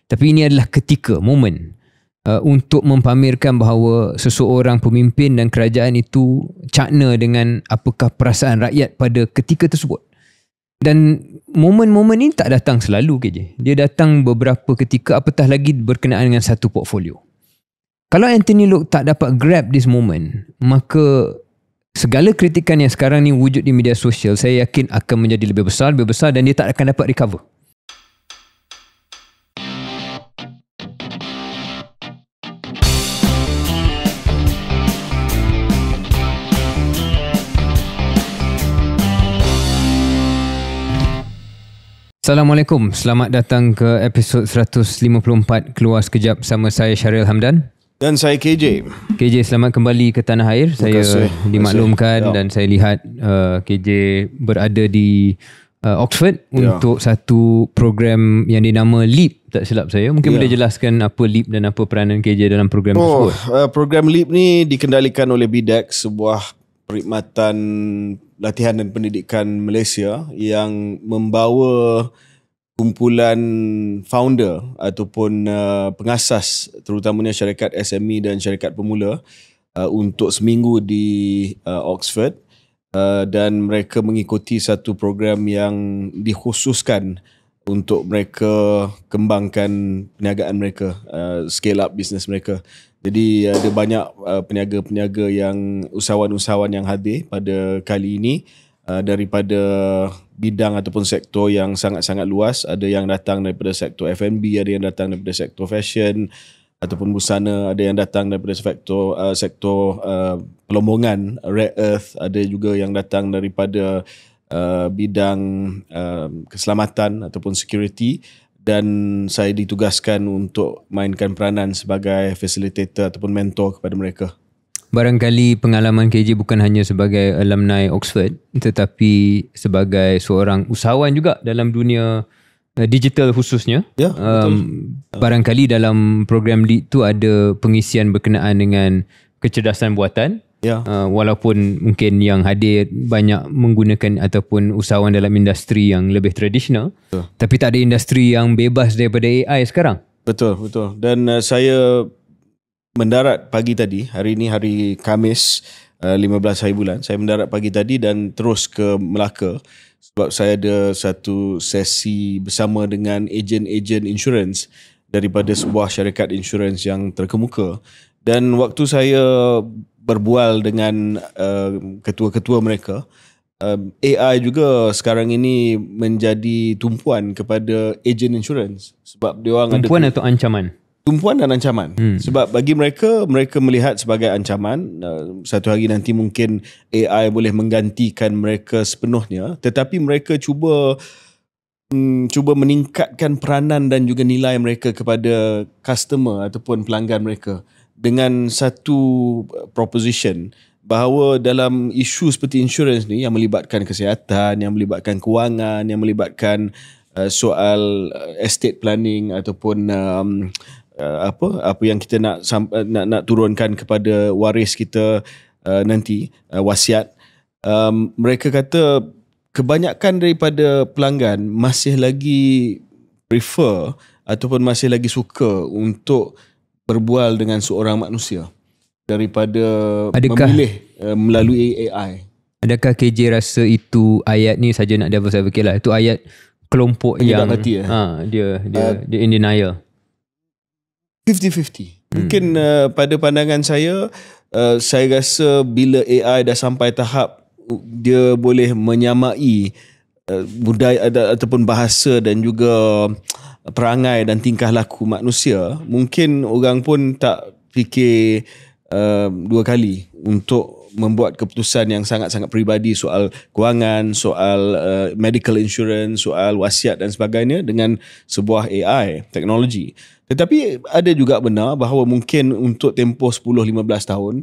Tapi ini adalah ketika, momen untuk mempamerkan bahawa seseorang pemimpin dan kerajaan itu cakna dengan apakah perasaan rakyat pada ketika tersebut. Dan momen-momen ini tak datang selalu KJ. Dia datang beberapa ketika, apatah lagi berkenaan dengan satu portfolio. Kalau Anthony Loke tak dapat grab this moment, maka segala kritikan yang sekarang ni wujud di media sosial, saya yakin akan menjadi lebih besar dan dia tak akan dapat recover. Assalamualaikum, selamat datang ke episod 154 Keluar Sekejap bersama saya Syaril Hamdan. Dan saya KJ. KJ, selamat kembali ke tanah air. Saya dimaklumkan dan saya lihat KJ berada di Oxford untuk satu program yang dinama LEAP, tak silap saya. Mungkin boleh jelaskan apa LEAP dan apa peranan KJ dalam program tersebut? Program LEAP ni dikendalikan oleh BIDEC, sebuah perkhidmatan latihan dan pendidikan Malaysia yang membawa kumpulan founder ataupun pengasas, terutamanya syarikat SME dan syarikat pemula untuk seminggu di Oxford, dan mereka mengikuti satu program yang dikhususkan untuk mereka kembangkan perniagaan mereka, scale up bisnes mereka. Jadi ada banyak peniaga-peniaga yang usahawan-usahawan yang hadir pada kali ini daripada bidang ataupun sektor yang sangat-sangat luas. Ada yang datang daripada sektor F&B, ada yang datang daripada sektor fashion ataupun busana, ada yang datang daripada sektor pelombongan, rare earth, ada juga yang datang daripada bidang keselamatan ataupun security. Dan saya ditugaskan untuk mainkan peranan sebagai facilitator ataupun mentor kepada mereka. Barangkali pengalaman KJ bukan hanya sebagai alumni Oxford, tetapi sebagai seorang usahawan juga dalam dunia digital khususnya. Ya, barangkali dalam program LEAD tu ada pengisian berkenaan dengan kecerdasan buatan. Ya. Walaupun mungkin yang hadir banyak menggunakan ataupun usahawan dalam industri yang lebih tradisional, tapi tak ada industri yang bebas daripada AI sekarang. Betul. Dan saya mendarat pagi tadi, hari ini hari Khamis 15 hari bulan. Saya mendarat pagi tadi dan terus ke Melaka sebab saya ada satu sesi bersama dengan ejen-ejen insurans daripada sebuah syarikat insurans yang terkemuka. Dan waktu saya berbual dengan ketua-ketua mereka, AI juga sekarang ini menjadi tumpuan kepada ejen insurans sebab dia orang tumpuan atau ancaman? Tumpuan dan ancaman. Sebab bagi mereka melihat sebagai ancaman. Satu hari nanti mungkin AI boleh menggantikan mereka sepenuhnya, tetapi mereka cuba meningkatkan peranan dan juga nilai mereka kepada customer ataupun pelanggan mereka dengan satu proposition bahawa dalam isu seperti insurans ni yang melibatkan kesihatan, yang melibatkan kewangan, yang melibatkan soal estate planning ataupun apa yang kita nak turunkan kepada waris kita nanti, wasiat, mereka kata kebanyakan daripada pelanggan masih lagi prefer ataupun masih lagi suka untuk berbual dengan seorang manusia daripada memilih melalui AI. Adakah KJ rasa itu ayat ni saja nak devil's advocate lah, itu ayat kelompok yang hati, dia in denial? 50-50. Mungkin pada pandangan saya rasa bila AI dah sampai tahap dia boleh menyamai budaya ataupun bahasa dan juga perangai dan tingkah laku manusia, mungkin orang pun tak fikir dua kali untuk membuat keputusan yang sangat-sangat peribadi soal kewangan, soal medical insurance, soal wasiat dan sebagainya dengan sebuah AI, teknologi. Tetapi ada juga benar bahawa mungkin untuk tempoh 10-15 tahun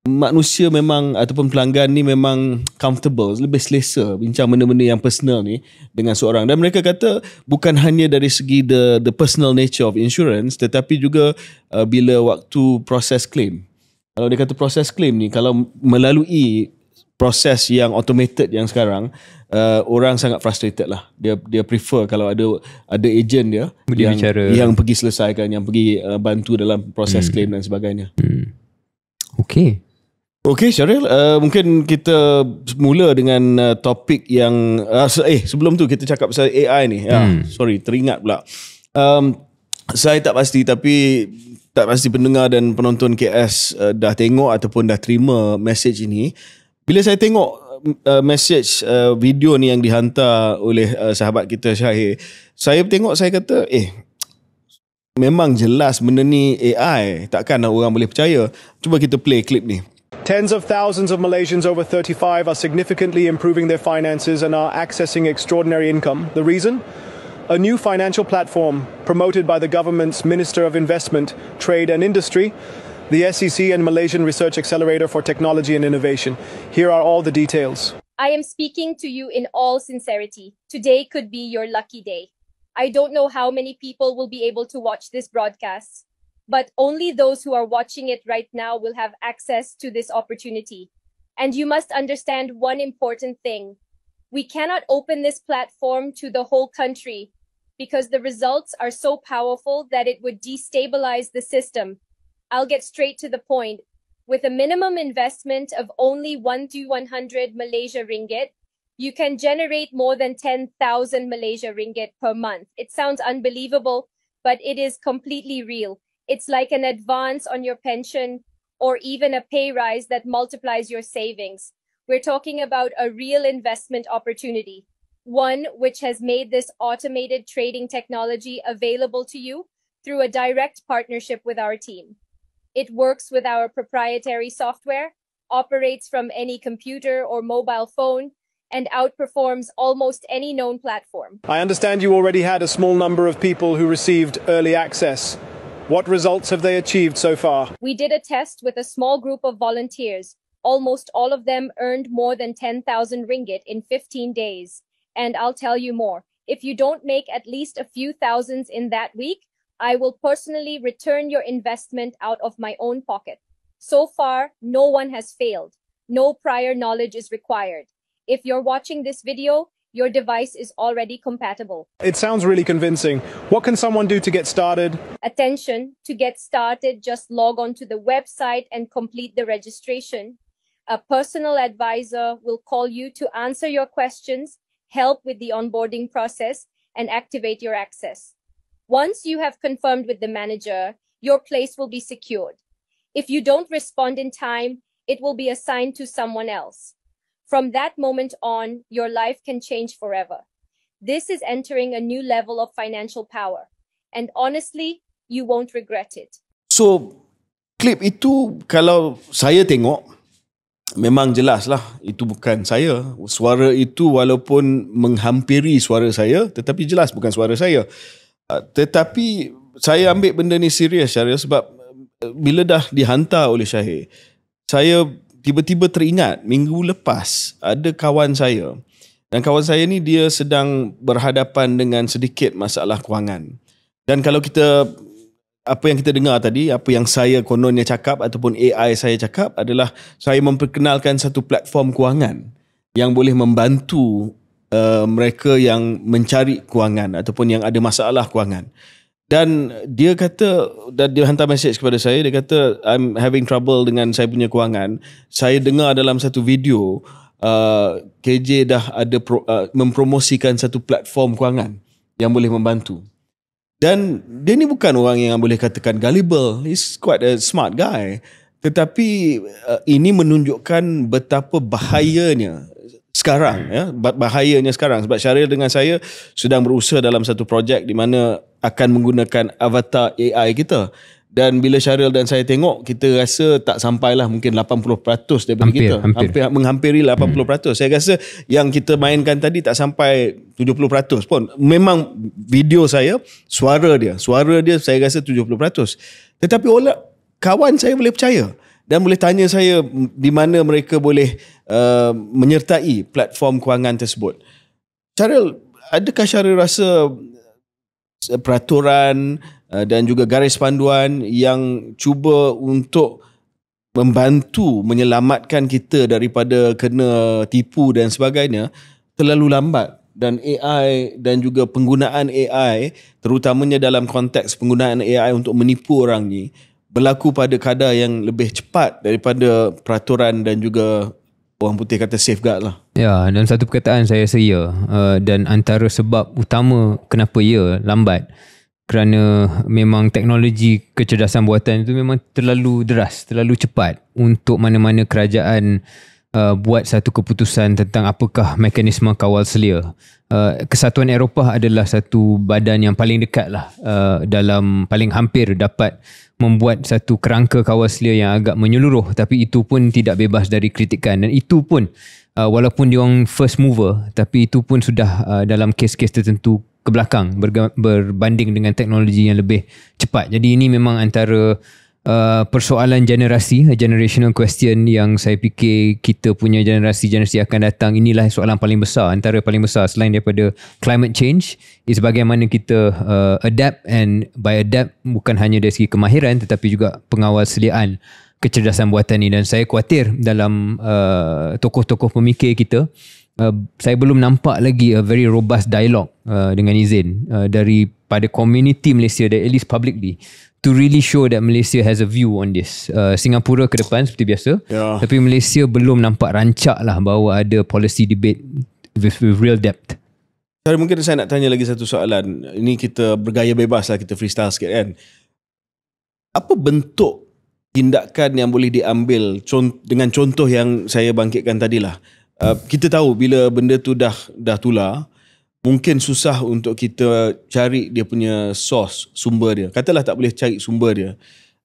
manusia memang ataupun pelanggan ni memang comfortable, lebih selesa bincang benda-benda yang personal ni dengan seorang. Dan mereka kata bukan hanya dari segi the personal nature of insurance, tetapi juga bila waktu proses claim. Kalau dia kata proses claim ni, kalau melalui proses yang automated yang sekarang, orang sangat frustrated lah. Dia prefer kalau ada agent dia yang pergi selesaikan, yang pergi bantu dalam proses claim dan sebagainya. Okay Syaril, mungkin kita mula dengan topik yang sebelum tu kita cakap pasal AI ni. Sorry, teringat pula. Saya tak pasti, tapi tak pasti pendengar dan penonton KS dah tengok ataupun dah terima message ini. Bila saya tengok message video ni yang dihantar oleh sahabat kita Syahir, saya tengok, saya kata memang jelas benda ni AI, takkan orang boleh percaya. Cuba kita play klip ni. Tens of thousands of Malaysians over 35 are significantly improving their finances and are accessing extraordinary income. The reason? A new financial platform promoted by the government's Minister of Investment, Trade and Industry, the SEC and Malaysian Research Accelerator for Technology and Innovation. Here are all the details. I am speaking to you in all sincerity. Today could be your lucky day. I don't know how many people will be able to watch this broadcast, but only those who are watching it right now will have access to this opportunity. And you must understand one important thing. We cannot open this platform to the whole country because the results are so powerful that it would destabilize the system. I'll get straight to the point. With a minimum investment of only 1 to 100 Malaysia ringgit, you can generate more than 10,000 Malaysia ringgit per month. It sounds unbelievable, but it is completely real. It's like an advance on your pension or even a pay rise that multiplies your savings. We're talking about a real investment opportunity, one which has made this automated trading technology available to you through a direct partnership with our team. It works with our proprietary software, operates from any computer or mobile phone, and outperforms almost any known platform. I understand you already had a small number of people who received early access. What results have they achieved so far? We did a test with a small group of volunteers. Almost all of them earned more than 10,000 ringgit in 15 days. And I'll tell you more. If you don't make at least a few thousands in that week, I will personally return your investment out of my own pocket. So far, no one has failed. No prior knowledge is required. If you're watching this video, your device is already compatible. It sounds really convincing. What can someone do to get started? Attention, to get started, just log on to the website and complete the registration. A personal advisor will call you to answer your questions, help with the onboarding process, and activate your access. Once you have confirmed with the manager, your place will be secured. If you don't respond in time, it will be assigned to someone else. From that moment on, your life can change forever. This is entering a new level of financial power. And honestly, you won't regret it. So, klip itu kalau saya tengok, memang jelas lah itu bukan saya. Suara itu walaupun menghampiri suara saya, tetapi jelas bukan suara saya. Tetapi saya ambil benda ni serius Syahrir, sebab bila dah dihantar oleh Syahir, saya tiba-tiba teringat minggu lepas ada kawan saya, dan kawan saya ni dia sedang berhadapan dengan sedikit masalah kewangan. Dan kalau kita, apa yang kita dengar tadi, apa yang saya kononnya cakap ataupun AI saya cakap adalah saya memperkenalkan satu platform kewangan yang boleh membantu mereka yang mencari kewangan ataupun yang ada masalah kewangan. Dan dia kata, dan dia hantar message kepada saya, dia kata, I'm having trouble dengan saya punya kewangan. Saya dengar dalam satu video, KJ dah ada mempromosikan satu platform kewangan yang boleh membantu. Dan dia ni bukan orang yang boleh katakan gullible. He's quite a smart guy. Tetapi ini menunjukkan betapa bahayanya sekarang, ya, bahayanya sekarang, sebab Syaril dengan saya sedang berusaha dalam satu projek di mana akan menggunakan avatar AI kita, dan bila Syaril dan saya tengok, kita rasa tak sampailah mungkin 80% daripada kita, hampir menghampiri 80%. Saya rasa yang kita mainkan tadi tak sampai 70% pun. Memang video saya, suara dia saya rasa 70%, tetapi kawan saya boleh percaya dan boleh tanya saya di mana mereka boleh menyertai platform kewangan tersebut. Syaril, adakah Syaril rasa peraturan dan juga garis panduan yang cuba untuk membantu menyelamatkan kita daripada kena tipu dan sebagainya terlalu lambat. Dan AI dan juga penggunaan AI, terutamanya dalam konteks penggunaan AI untuk menipu orang ni, berlaku pada kadar yang lebih cepat daripada peraturan dan juga orang putih kata safeguard lah. Ya, dan satu perkataan saya rasa ya, dan antara sebab utama kenapa ya lambat, kerana memang teknologi kecerdasan buatan itu memang terlalu deras, terlalu cepat untuk mana-mana kerajaan buat satu keputusan tentang apakah mekanisme kawal selia. Kesatuan Eropah adalah satu badan yang paling dekat lah, dalam paling hampir dapat membuat satu kerangka kawal selia yang agak menyeluruh, tapi itu pun tidak bebas dari kritikan, dan itu pun walaupun diorang first mover, tapi itu pun sudah dalam kes-kes tertentu ke belakang berbanding dengan teknologi yang lebih cepat. Jadi ini memang antara persoalan generasi, generational question yang saya fikir kita punya generasi akan datang, inilah soalan paling besar, antara paling besar selain daripada climate change, is bagaimana kita adapt, and by adapt bukan hanya dari segi kemahiran tetapi juga pengawalseliaan kecerdasan buatan ni. Dan saya khawatir dalam tokoh-tokoh pemikir kita, saya belum nampak lagi a very robust dialogue dengan izin daripada community Malaysia, at least publicly, to really show that Malaysia has a view on this. Singapura ke depan seperti biasa, tapi Malaysia belum nampak rancak lah bahawa ada policy debate with real depth. Mungkin saya nak tanya lagi satu soalan. Ini kita bergaya bebas lah, kita freestyle sikit kan. Apa bentuk tindakan yang boleh diambil dengan contoh yang saya bangkitkan tadilah? Kita tahu bila benda tu dah tular, mungkin susah untuk kita cari dia punya source, sumber dia. Katalah tak boleh cari sumber dia.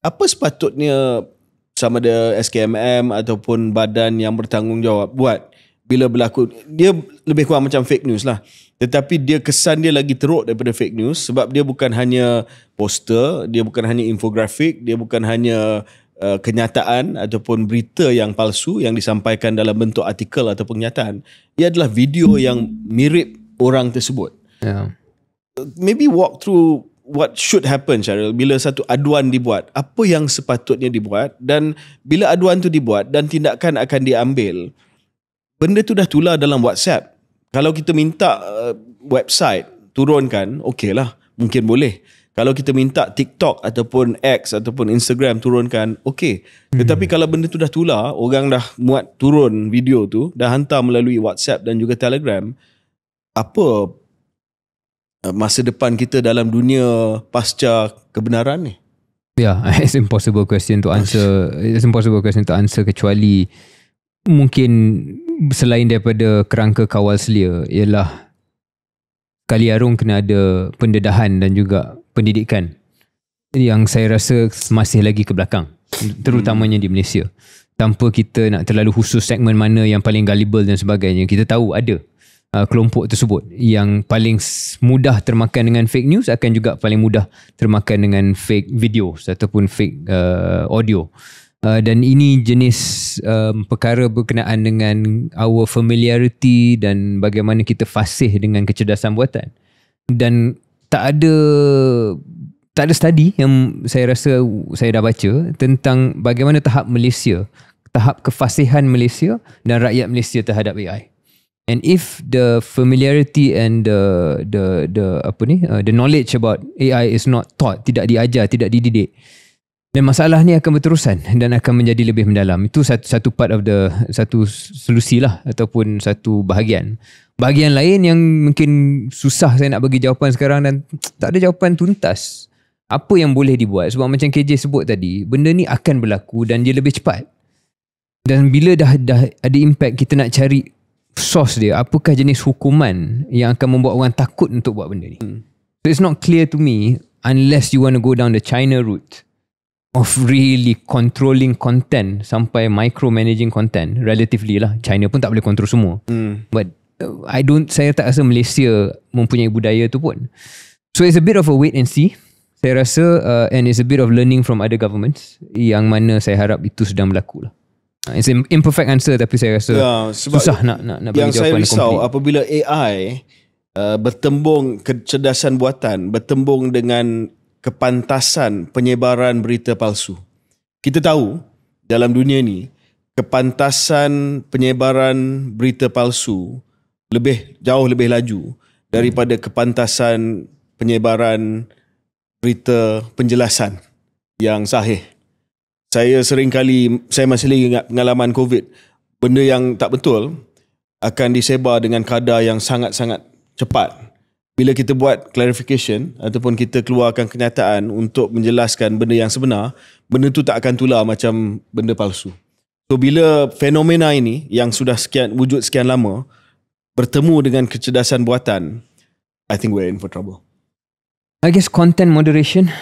Apa sepatutnya sama ada SKMM ataupun badan yang bertanggungjawab buat bila berlaku? Dia lebih kurang macam fake news lah. Tetapi dia kesan dia lagi teruk daripada fake news sebab dia bukan hanya poster, dia bukan hanya infografik, dia bukan hanya kenyataan ataupun berita yang palsu yang disampaikan dalam bentuk artikel atau pernyataan. Ia adalah video yang mirip orang tersebut. Maybe walk through what should happen, Syaril, bila satu aduan dibuat. Apa yang sepatutnya dibuat, dan bila aduan tu dibuat dan tindakan akan diambil, benda tu dah tular dalam WhatsApp. Kalau kita minta website turunkan, okey lah, mungkin boleh. Kalau kita minta TikTok ataupun X ataupun Instagram turunkan, okey. Tetapi kalau benda tu dah tular, orang dah muat turun video tu, dah hantar melalui WhatsApp dan juga Telegram, apa masa depan kita dalam dunia pasca kebenaran ni? Yeah, it's impossible question to answer. It's impossible question to answer kecuali mungkin selain daripada kerangka kawal selia ialah kali arung kena ada pendedahan dan juga pendidikan yang saya rasa masih lagi ke belakang, terutamanya di Malaysia. Tanpa kita nak terlalu khusus segmen mana yang paling gullible dan sebagainya, kita tahu ada kelompok tersebut yang paling mudah termakan dengan fake news akan juga paling mudah termakan dengan fake videos ataupun fake audio. Dan ini jenis perkara berkenaan dengan our familiarity dan bagaimana kita fasih dengan kecerdasan buatan. Dan tak ada study yang saya rasa saya dah baca tentang bagaimana tahap Malaysia, tahap kefasihan Malaysia dan rakyat Malaysia terhadap AI. And if the familiarity and the knowledge about AI is not taught, tidak diajar, tidak dididik, dan masalah ni akan berterusan dan akan menjadi lebih mendalam. Itu satu part of satu solusi lah ataupun satu bahagian. Bahagian lain yang mungkin susah saya nak bagi jawapan sekarang dan tak ada jawapan tuntas. Apa yang boleh dibuat? Sebab macam KJ sebut tadi, benda ni akan berlaku dan dia lebih cepat. Dan bila dah ada impact, kita nak cari source dia. Apakah jenis hukuman yang akan membuat orang takut untuk buat benda ni? So it's not clear to me unless you want to go down the China route of really controlling content sampai micromanaging content. Relatively lah, China pun tak boleh control semua. But saya tak rasa Malaysia mempunyai budaya tu pun. So it's a bit of a wait and see, saya rasa, and it's a bit of learning from other governments yang mana saya harap itu sedang berlaku lah. It's an imperfect answer tapi saya rasa susah nak bagi jawapan. Yang saya risau apabila AI bertembung kecerdasan buatan, bertembung dengan kepantasan penyebaran berita palsu. Kita tahu dalam dunia ni, kepantasan penyebaran berita palsu jauh lebih laju daripada kepantasan penyebaran berita penjelasan yang sahih. Saya masih lagi ingat pengalaman COVID. Benda yang tak betul akan disebar dengan kadar yang sangat-sangat cepat. Bila kita buat clarification ataupun kita keluarkan kenyataan untuk menjelaskan benda yang sebenar, benda tu tak akan tular macam benda palsu. So bila fenomena ini yang sudah wujud sekian lama bertemu dengan kecerdasan buatan, I think we're in for trouble. I guess content moderation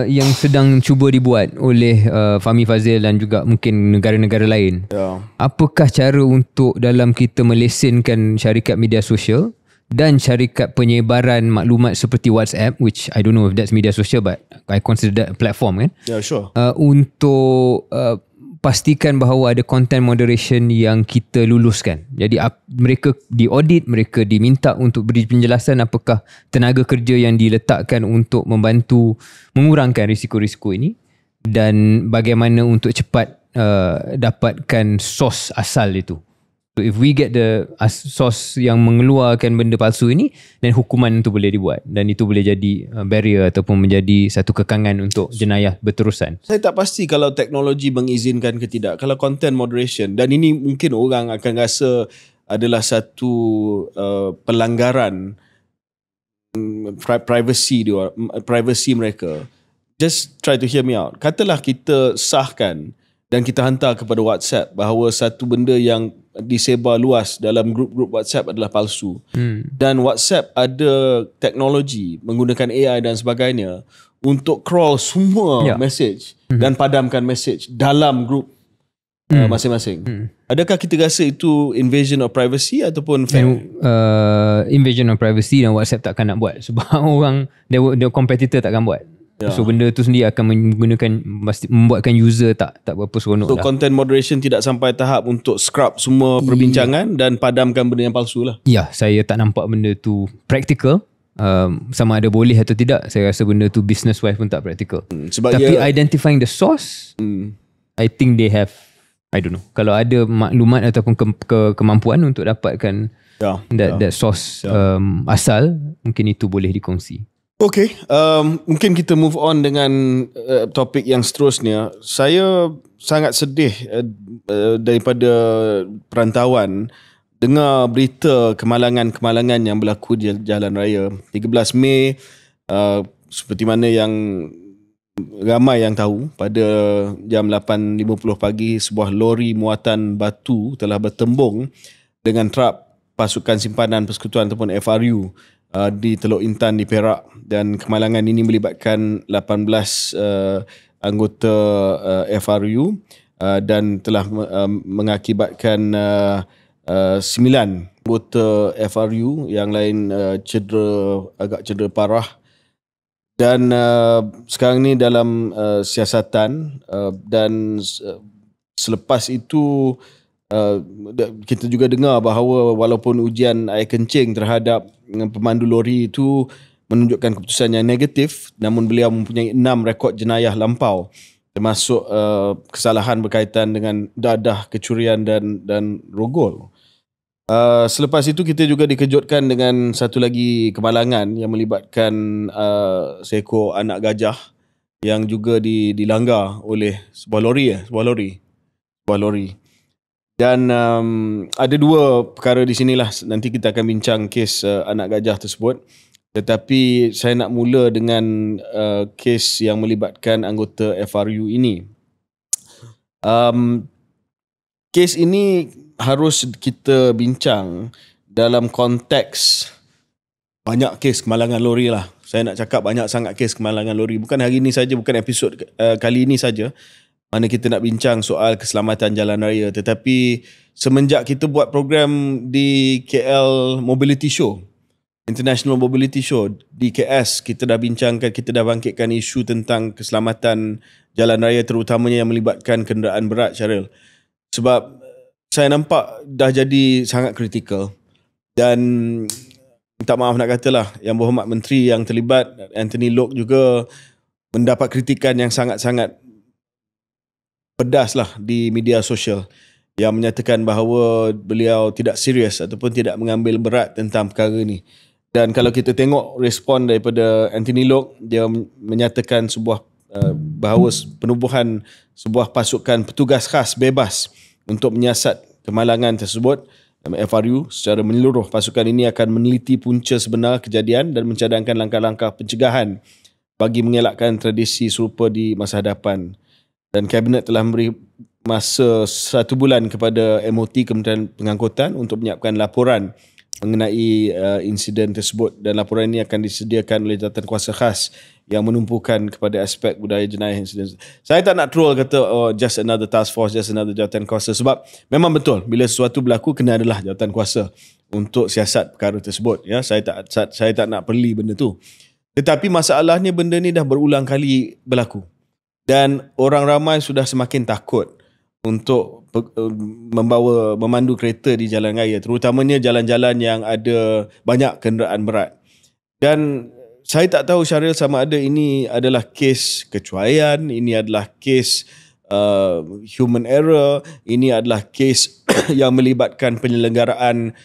yang sedang cuba dibuat oleh Fahmi Fadzil dan juga mungkin negara-negara lain. Apakah cara untuk dalam kita melesenkan syarikat media sosial dan syarikat penyebaran maklumat seperti WhatsApp, which I don't know if that's media social but I consider that a platform kan? Yeah, sure. Untuk pastikan bahawa ada content moderation yang kita luluskan. Jadi mereka diaudit, mereka diminta untuk beri penjelasan apakah tenaga kerja yang diletakkan untuk membantu mengurangkan risiko-risiko ini dan bagaimana untuk cepat dapatkan sos asal itu. So if we get the source yang mengeluarkan benda palsu ini, then hukuman itu boleh dibuat dan itu boleh jadi barrier ataupun menjadi satu kekangan untuk jenayah berterusan. Saya tak pasti kalau teknologi mengizinkan ke tidak. Kalau content moderation, dan ini mungkin orang akan rasa adalah satu pelanggaran privacy mereka. Just try to hear me out. Katalah kita sahkan dan kita hantar kepada WhatsApp bahawa satu benda yang disebar luas dalam grup-grup WhatsApp adalah palsu. Dan WhatsApp ada teknologi menggunakan AI dan sebagainya untuk crawl semua message dan padamkan message dalam grup masing-masing. Adakah kita rasa itu invasion of privacy ataupun invasion of privacy dan WhatsApp takkan nak buat sebab orang their competitor takkan buat. So benda tu sendiri akan membuatkan user tak berapa seronok. So content moderation tidak sampai tahap untuk scrub semua perbincangan dan padamkan benda yang palsu lah. Ya, saya tak nampak benda tu practical. Sama ada boleh atau tidak, saya rasa benda tu business wise pun tak practical. Tapi identifying the source, I think they have, I don't know, kalau ada maklumat ataupun kemampuan untuk dapatkan that source asal, mungkin itu boleh dikongsi. Okay, mungkin kita move on dengan topik yang seterusnya. Saya sangat sedih daripada perantauan dengar berita kemalangan-kemalangan yang berlaku di jalan raya. 13 Mei, seperti mana yang ramai yang tahu, pada jam 8.50 pagi sebuah lori muatan batu telah bertembung dengan truk pasukan simpanan persekutuan ataupun FRU di Teluk Intan di Perak, dan kemalangan ini melibatkan 18 anggota FRU dan telah mengakibatkan 9 anggota FRU yang lain agak cedera parah. Dan sekarang ni dalam siasatan dan selepas itu kita juga dengar bahawa walaupun ujian air kencing terhadap pemandu lori itu menunjukkan keputusan yang negatif, namun beliau mempunyai 6 rekod jenayah lampau, termasuk kesalahan berkaitan dengan dadah, kecurian dan rogol. Selepas itu kita juga dikejutkan dengan satu lagi kemalangan yang melibatkan seekor anak gajah yang juga dilanggar oleh sebuah lori. Dan ada 2 perkara di sinilah. Nanti kita akan bincang kes anak gajah tersebut. Tetapi saya nak mula dengan kes yang melibatkan anggota FRU ini. Kes ini harus kita bincang dalam konteks banyak kes kemalangan lori lah. Saya nak cakap banyak sangat kes kemalangan lori. Bukan hari ini saja, bukan episod kali ini saja mana kita nak bincang soal keselamatan jalan raya. Tetapi semenjak kita buat program di KL Mobility Show, International Mobility Show di KS, kita dah bincangkan, kita dah bangkitkan isu tentang keselamatan jalan raya, terutamanya yang melibatkan kenderaan berat, Syaril. Sebab saya nampak dah jadi sangat kritikal. Dan minta maaf nak katalah, Yang Berhormat Menteri yang terlibat, Anthony Loke, juga mendapat kritikan yang sangat-sangat pedas lah di media sosial yang menyatakan bahawa beliau tidak serius ataupun tidak mengambil berat tentang perkara ni. Dan kalau kita tengok respon daripada Anthony Loke, dia menyatakan bahawa penubuhan sebuah pasukan petugas khas bebas untuk menyiasat kemalangan tersebut, FRU, secara menyeluruh. Pasukan ini akan meneliti punca sebenar kejadian dan mencadangkan langkah-langkah pencegahan bagi mengelakkan tradisi serupa di masa hadapan. Dan Kabinet telah memberi masa 1 bulan kepada MOT, Kementerian Pengangkutan, untuk menyiapkan laporan mengenai insiden tersebut, dan laporan ini akan disediakan oleh jawatankuasa khas yang menumpukan kepada aspek budaya jenayah insiden. Saya tak nak troll kata just another task force, just another jawatankuasa, sebab memang betul bila sesuatu berlaku kena adalah jawatankuasa untuk siasat perkara tersebut. Ya, saya tak nak perli benda tu. Tetapi masalahnya benda ni dah berulang kali berlaku. Dan orang ramai sudah semakin takut untuk memandu kereta di jalan raya, terutamanya jalan-jalan yang ada banyak kenderaan berat. Dan saya tak tahu, Syaril, sama ada ini adalah kes kecuaian, ini adalah kes human error, ini adalah kes yang melibatkan penyelenggaraan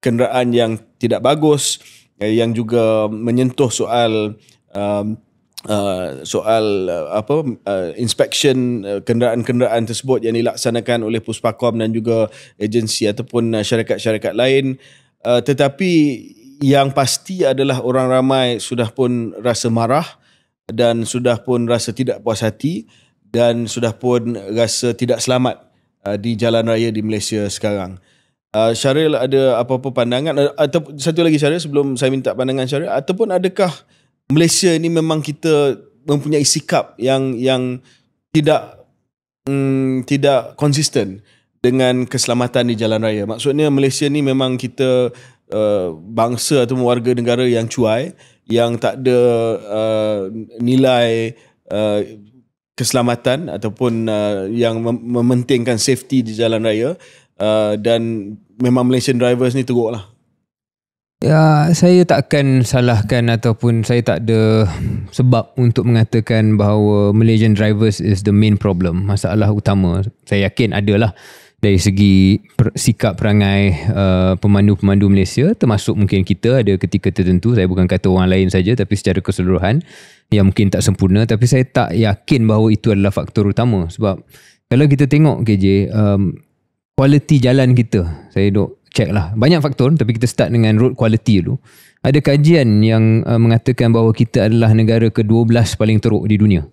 kenderaan yang tidak bagus, yang juga menyentuh soal inspection kenderaan-kenderaan tersebut yang dilaksanakan oleh Puspakom dan juga agensi ataupun syarikat-syarikat lain. Tetapi yang pasti adalah orang ramai sudah pun rasa marah dan sudah pun rasa tidak puas hati dan sudah pun rasa tidak selamat di jalan raya di Malaysia sekarang. Syaril, ada apa-apa pandangan? Atau satu lagi, Syaril, sebelum saya minta pandangan Syaril, ataupun adakah Malaysia ni memang kita mempunyai sikap yang tidak konsisten dengan keselamatan di jalan raya? Maksudnya Malaysia ni memang kita bangsa atau warga negara yang cuai, yang tak ada nilai keselamatan ataupun yang mementingkan safety di jalan raya, dan memang Malaysian drivers ni teruk lah. Ya, saya tak akan salahkan ataupun saya tak ada sebab untuk mengatakan bahawa Malaysian drivers is the main problem, masalah utama. Saya yakin adalah dari segi sikap perangai pemandu-pemandu Malaysia, termasuk mungkin kita ada ketika tertentu, saya bukan kata orang lain saja, tapi secara keseluruhan yang mungkin tak sempurna, tapi saya tak yakin bahawa itu adalah faktor utama. Sebab kalau kita tengok KJ, kualiti jalan kita, saya duk check lah, banyak faktor, tapi kita start dengan road quality dulu. Ada kajian yang mengatakan bahawa kita adalah negara ke-12 paling teruk di dunia.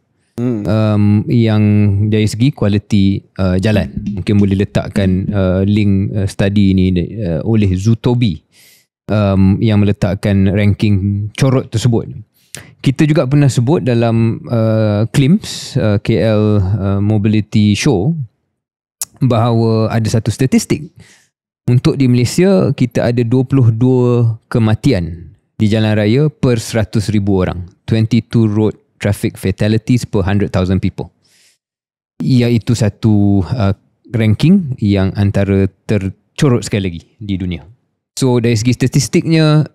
Yang dari segi kualiti jalan. Mungkin boleh letakkan link study ni oleh Zutobi yang meletakkan ranking corot tersebut. Kita juga pernah sebut dalam CLIMS, KL Mobility Show, bahawa ada satu statistik. Untuk di Malaysia, kita ada 22 kematian di jalan raya per 100,000 orang. 22 road traffic fatalities per 100,000 people. Iaitu satu ranking yang antara tercorot sekali lagi di dunia. So dari segi statistiknya,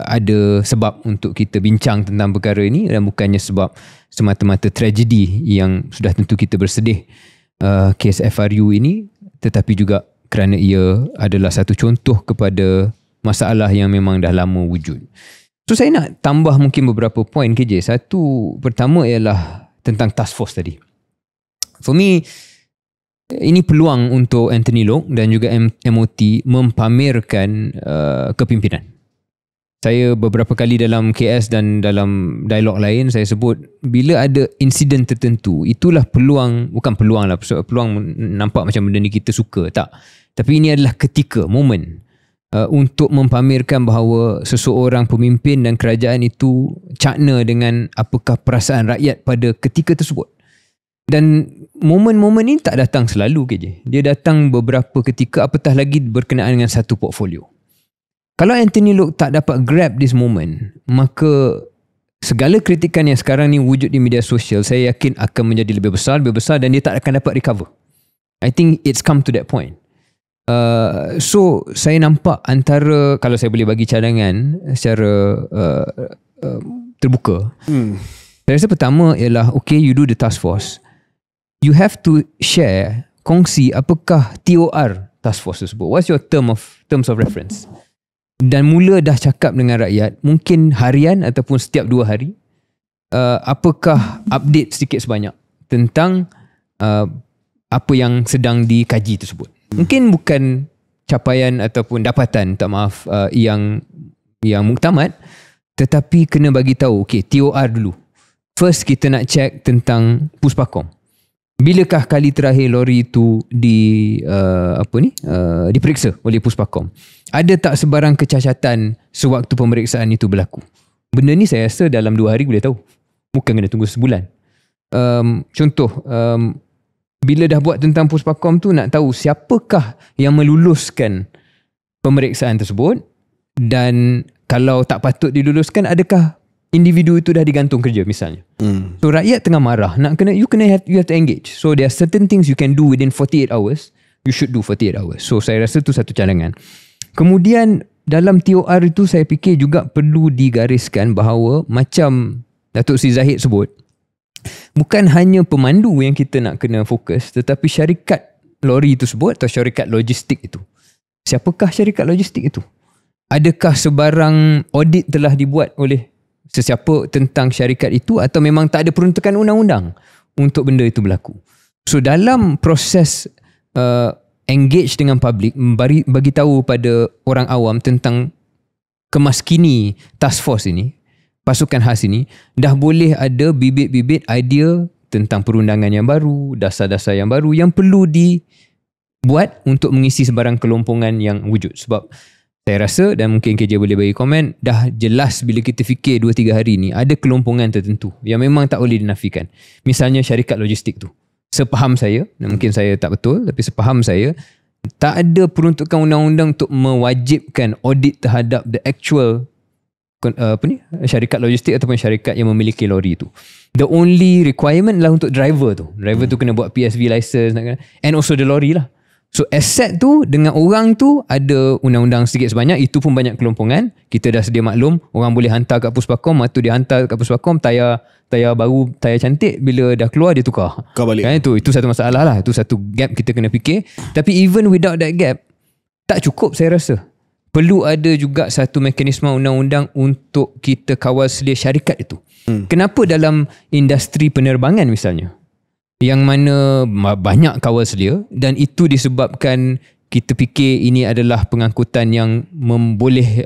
ada sebab untuk kita bincang tentang perkara ini, dan bukannya sebab semata-mata tragedi yang sudah tentu kita bersedih kes FRU ini, tetapi juga kerana ia adalah satu contoh kepada masalah yang memang dah lama wujud. So saya nak tambah mungkin beberapa poin KJ. Satu, pertama ialah tentang task force tadi. For me, ini peluang untuk Anthony Loke dan juga MOT mempamerkan kepimpinan. Saya beberapa kali dalam KS dan dalam dialog lain saya sebut, bila ada insiden tertentu, itulah peluang, bukan peluang lah, peluang nampak macam benda ni kita suka, tak. Tapi ini adalah ketika, momen untuk mempamerkan bahawa seseorang pemimpin dan kerajaan itu cakna dengan apakah perasaan rakyat pada ketika tersebut. Dan momen-momen ini tak datang selalu KJ. Dia datang beberapa ketika, apatah lagi berkenaan dengan satu portfolio. Kalau Anthony Loke tak dapat grab this moment, maka segala kritikan yang sekarang ni wujud di media sosial, saya yakin akan menjadi lebih besar dan dia tak akan dapat recover. I think it's come to that point. So saya nampak antara, kalau saya boleh bagi cadangan secara terbuka, saya rasa pertama ialah, okay, you do the task force, you have to share, kongsi apakah TOR task force tersebut. What's your terms of reference? Dan mula dah cakap dengan rakyat, mungkin harian ataupun setiap 2 hari, apakah update sedikit sebanyak tentang apa yang sedang dikaji tersebut. Mungkin bukan capaian ataupun dapatan, tak maaf, yang muktamad, tetapi kena bagi tahu, okay, TOR dulu. First kita nak check tentang Puspakom. Bilakah kali terakhir lori itu diperiksa oleh Puspakom? Ada tak sebarang kecacatan sewaktu pemeriksaan itu berlaku? Benda ni saya rasa dalam 2 hari boleh tahu. Bukan kena tunggu sebulan. Contoh, bila dah buat tentang Puspakom tu, nak tahu siapakah yang meluluskan pemeriksaan tersebut, dan kalau tak patut diluluskan, adakah individu itu dah digantung kerja misalnya. So rakyat tengah marah, you have to engage. So there are certain things you can do within 48 hours, you should do 48 hours. So saya rasa tu satu cadangan. Kemudian dalam TOR itu saya fikir juga perlu digariskan bahawa macam Datuk Seri Zahid sebut, bukan hanya pemandu yang kita nak kena fokus, tetapi syarikat lori tersebut atau syarikat logistik itu. Siapakah syarikat logistik itu? Adakah sebarang audit telah dibuat oleh sesiapa tentang syarikat itu, atau memang tak ada peruntukan undang-undang untuk benda itu berlaku? So dalam proses engage dengan public, bagi tahu pada orang awam tentang kemaskini task force ini, pasukan khas ini, dah boleh ada bibit-bibit idea tentang perundangan yang baru, dasar-dasar yang baru yang perlu dibuat untuk mengisi sebarang kelompongan yang wujud. Sebab saya rasa, dan mungkin KJ boleh bagi komen, dah jelas bila kita fikir 2-3 hari ni, ada kelompongan tertentu yang memang tak boleh dinafikan. Misalnya syarikat logistik tu. Sepaham saya, dan mungkin saya tak betul, tapi sepaham saya, tak ada peruntukan undang-undang untuk mewajibkan audit terhadap the actual syarikat logistik ataupun syarikat yang memiliki lori tu. The only requirement lah untuk driver tu. Driver tu kena buat PSV license, and also the lori lah. So asset tu dengan orang tu ada undang-undang sedikit sebanyak, itu pun banyak kelompongan. Kita dah sedia maklum, orang boleh hantar kat Puspakom, waktu dia hantar kat Puspakom, tayar baru, tayar cantik, bila dah keluar dia tukar balik. Kan, itu satu masalah lah, itu satu gap kita kena fikir. Tapi even without that gap, tak cukup saya rasa. Perlu ada juga satu mekanisme undang-undang untuk kita kawal selia syarikat itu. Kenapa dalam industri penerbangan misalnya, yang mana banyak kawal selia, dan itu disebabkan kita fikir ini adalah pengangkutan yang boleh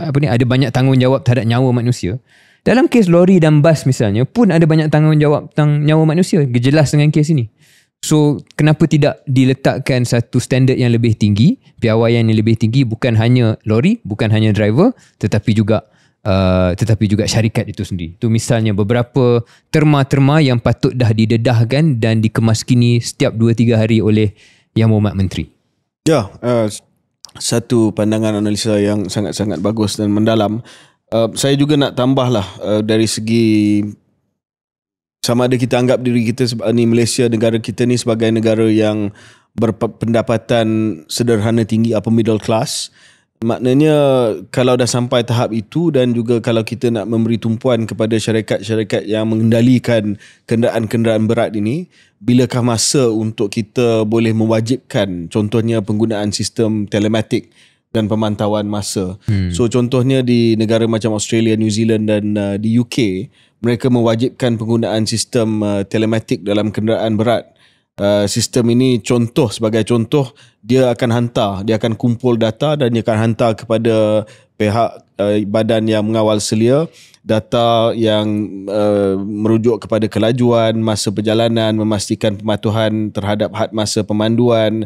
ada banyak tanggungjawab terhadap nyawa manusia. Dalam kes lori dan bas misalnya pun ada banyak tanggungjawab tentang nyawa manusia, jelas dengan kes ini. So kenapa tidak diletakkan satu standard yang lebih tinggi, piawaian yang lebih tinggi, bukan hanya lori, bukan hanya driver, tetapi juga syarikat itu sendiri. Itu misalnya beberapa terma-terma yang patut dah didedahkan dan dikemaskini setiap 2-3 hari oleh Yang Berhormat Menteri. Ya, satu pandangan analisa yang sangat-sangat bagus dan mendalam. Saya juga nak tambahlah dari segi sama ada kita anggap diri kita ni, Malaysia, negara kita ni sebagai negara yang berpendapatan sederhana tinggi, upper middle class. Maknanya kalau dah sampai tahap itu, dan juga kalau kita nak memberi tumpuan kepada syarikat-syarikat yang mengendalikan kenderaan-kenderaan berat ini, bilakah masa untuk kita boleh mewajibkan contohnya penggunaan sistem telematik dan pemantauan masa. So contohnya di negara macam Australia, New Zealand dan di UK, mereka mewajibkan penggunaan sistem telematik dalam kenderaan berat. Sistem ini sebagai contoh, dia akan kumpul data dan dia akan hantar kepada pihak badan yang mengawal selia, data yang merujuk kepada kelajuan, masa perjalanan, memastikan pematuhan terhadap had masa pemanduan.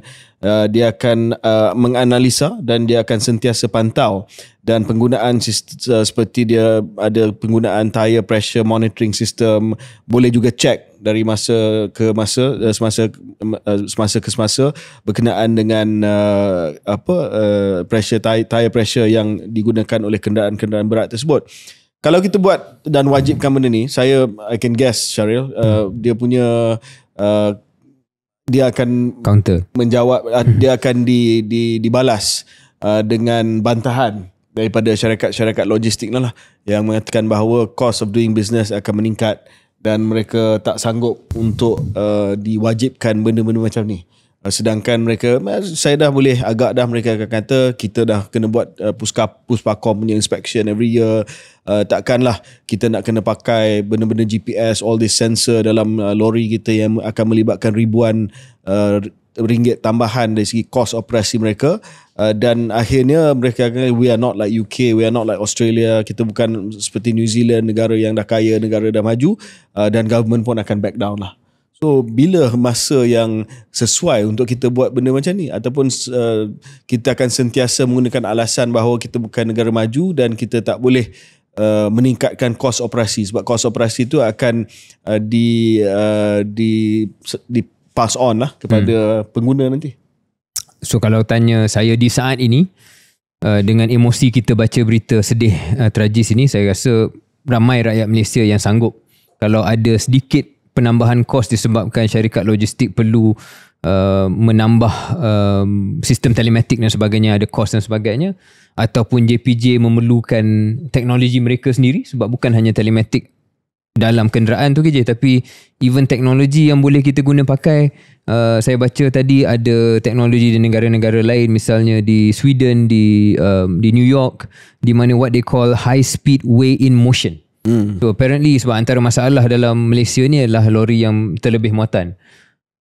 Dia akan menganalisa dan dia akan sentiasa pantau, dan penggunaan seperti dia ada penggunaan tire pressure monitoring system, boleh juga check dari masa ke masa, semasa ke semasa berkenaan dengan tire pressure yang digunakan oleh kenderaan-kenderaan berat tersebut. Kalau kita buat dan wajibkan benda ni, I can guess Syaril, dia punya dia akan counter menjawab, dia akan dibalas dengan bantahan daripada syarikat-syarikat logistik lah yang mengatakan bahawa cost of doing business akan meningkat dan mereka tak sanggup untuk diwajibkan benda-benda macam ni. Sedangkan mereka, saya dah boleh agak dah mereka akan kata kita dah kena buat Puspakom punya inspection every year. Takkanlah kita nak kena pakai benda-benda GPS, all this sensor dalam lori kita yang akan melibatkan ribuan ringgit tambahan dari segi kos operasi mereka. Dan akhirnya mereka akan, we are not like UK, we are not like Australia, kita bukan seperti New Zealand, negara yang dah kaya, negara dah maju, dan government pun akan back down lah. So bila masa yang sesuai untuk kita buat benda macam ni, ataupun kita akan sentiasa menggunakan alasan bahawa kita bukan negara maju dan kita tak boleh meningkatkan kos operasi, sebab kos operasi itu akan di pass on lah kepada pengguna nanti. So kalau tanya saya di saat ini, dengan emosi kita baca berita sedih tragis ini, saya rasa ramai rakyat Malaysia yang sanggup kalau ada sedikit penambahan kos disebabkan syarikat logistik perlu menambah sistem telematik dan sebagainya, ada kos dan sebagainya, ataupun JPJ memerlukan teknologi mereka sendiri, sebab bukan hanya telematik dalam kenderaan tu je, tapi even teknologi yang boleh kita guna pakai. Saya baca tadi ada teknologi di negara-negara lain, misalnya di Sweden, di New York, di mana what they call high speed weigh-in motion. So apparently sebab antara masalah dalam Malaysia ni adalah lori yang terlebih muatan.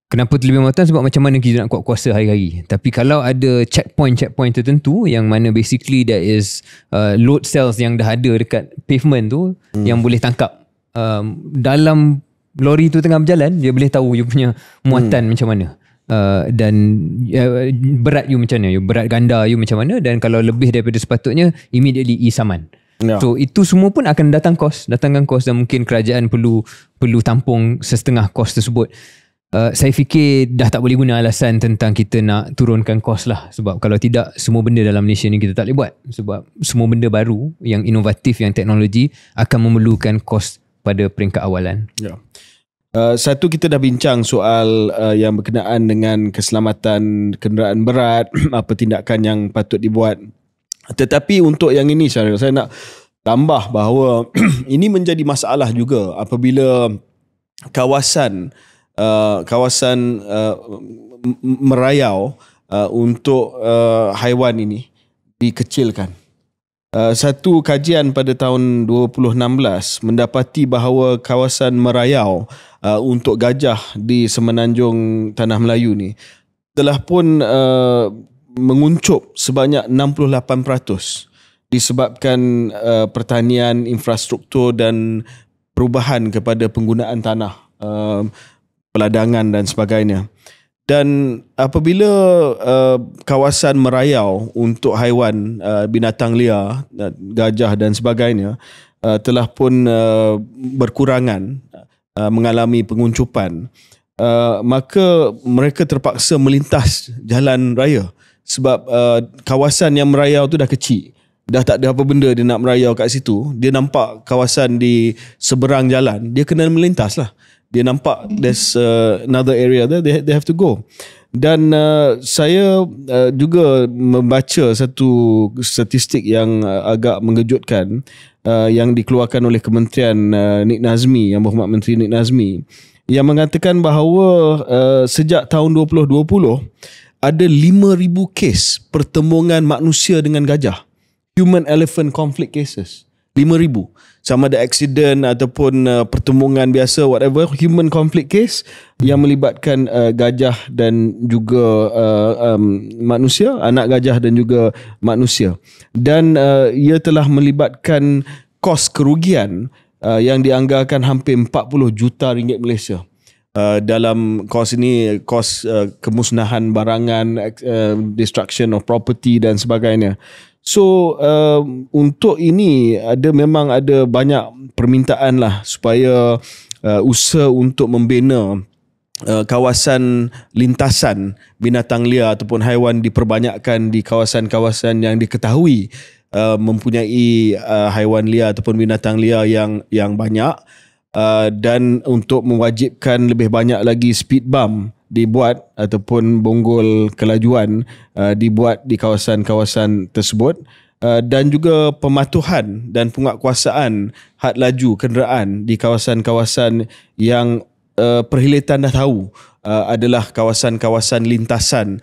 Kenapa terlebih muatan? Sebab macam mana kita nak kuat kuasa hari-hari. Tapi kalau ada checkpoint tertentu yang mana basically there is load cells yang dah ada dekat pavement tu, yang boleh tangkap dalam lori tu tengah berjalan, dia boleh tahu you punya muatan macam mana, dan berat you macam mana, berat ganda you macam mana, dan kalau lebih daripada sepatutnya immediately saman. So itu semua pun akan datangkan kos, dan mungkin kerajaan perlu tampung setengah kos tersebut. Saya fikir dah tak boleh guna alasan tentang kita nak turunkan kos lah, sebab kalau tidak semua benda dalam Malaysia ni kita tak boleh buat, sebab semua benda baru yang inovatif, yang teknologi akan memerlukan kos pada peringkat awalan. Satu, kita dah bincang soal yang berkenaan dengan keselamatan kenderaan berat, apa tindakan yang patut dibuat. Tetapi untuk yang ini saya nak tambah bahawa ini menjadi masalah juga apabila kawasan merayau untuk haiwan ini dikecilkan. Satu kajian pada tahun 2016 mendapati bahawa kawasan merayau untuk gajah di Semenanjung Tanah Melayu ni telah pun menguncup sebanyak 68% disebabkan pertanian, infrastruktur dan perubahan kepada penggunaan tanah, peladangan dan sebagainya. Dan apabila kawasan merayau untuk haiwan, binatang liar, gajah dan sebagainya telah pun berkurangan, mengalami penguncupan, maka mereka terpaksa melintas jalan raya, sebab kawasan yang merayau tu dah kecil, dah tak ada apa benda dia nak merayau kat situ. Dia nampak kawasan di seberang jalan, dia kena melintas lah. Dia nampak there's another area there, they have to go. Dan saya juga membaca satu statistik yang agak mengejutkan, yang dikeluarkan oleh Kementerian Nik Nazmi, Yang Berhormat Menteri Nik Nazmi, yang mengatakan bahawa sejak tahun 2020 ada 5,000 kes pertembungan manusia dengan gajah, human elephant conflict cases. 5,000, sama ada accident ataupun pertembungan biasa, whatever, human conflict case yang melibatkan gajah dan juga manusia, anak gajah dan juga manusia. Dan ia telah melibatkan kos kerugian yang dianggarkan hampir 40 juta ringgit Malaysia. Dalam kos ini, kos kemusnahan barangan, destruction of property dan sebagainya. So untuk ini memang ada banyak permintaan lah supaya usaha untuk membina kawasan lintasan binatang liar ataupun haiwan diperbanyakkan di kawasan-kawasan yang diketahui mempunyai haiwan liar ataupun binatang liar yang banyak, dan untuk mewajibkan lebih banyak lagi speed bump dibuat ataupun bonggol kelajuan dibuat di kawasan-kawasan tersebut, dan juga pematuhan dan penguatkuasaan had laju kenderaan di kawasan-kawasan yang perkhidmatan dah tahu adalah kawasan-kawasan lintasan,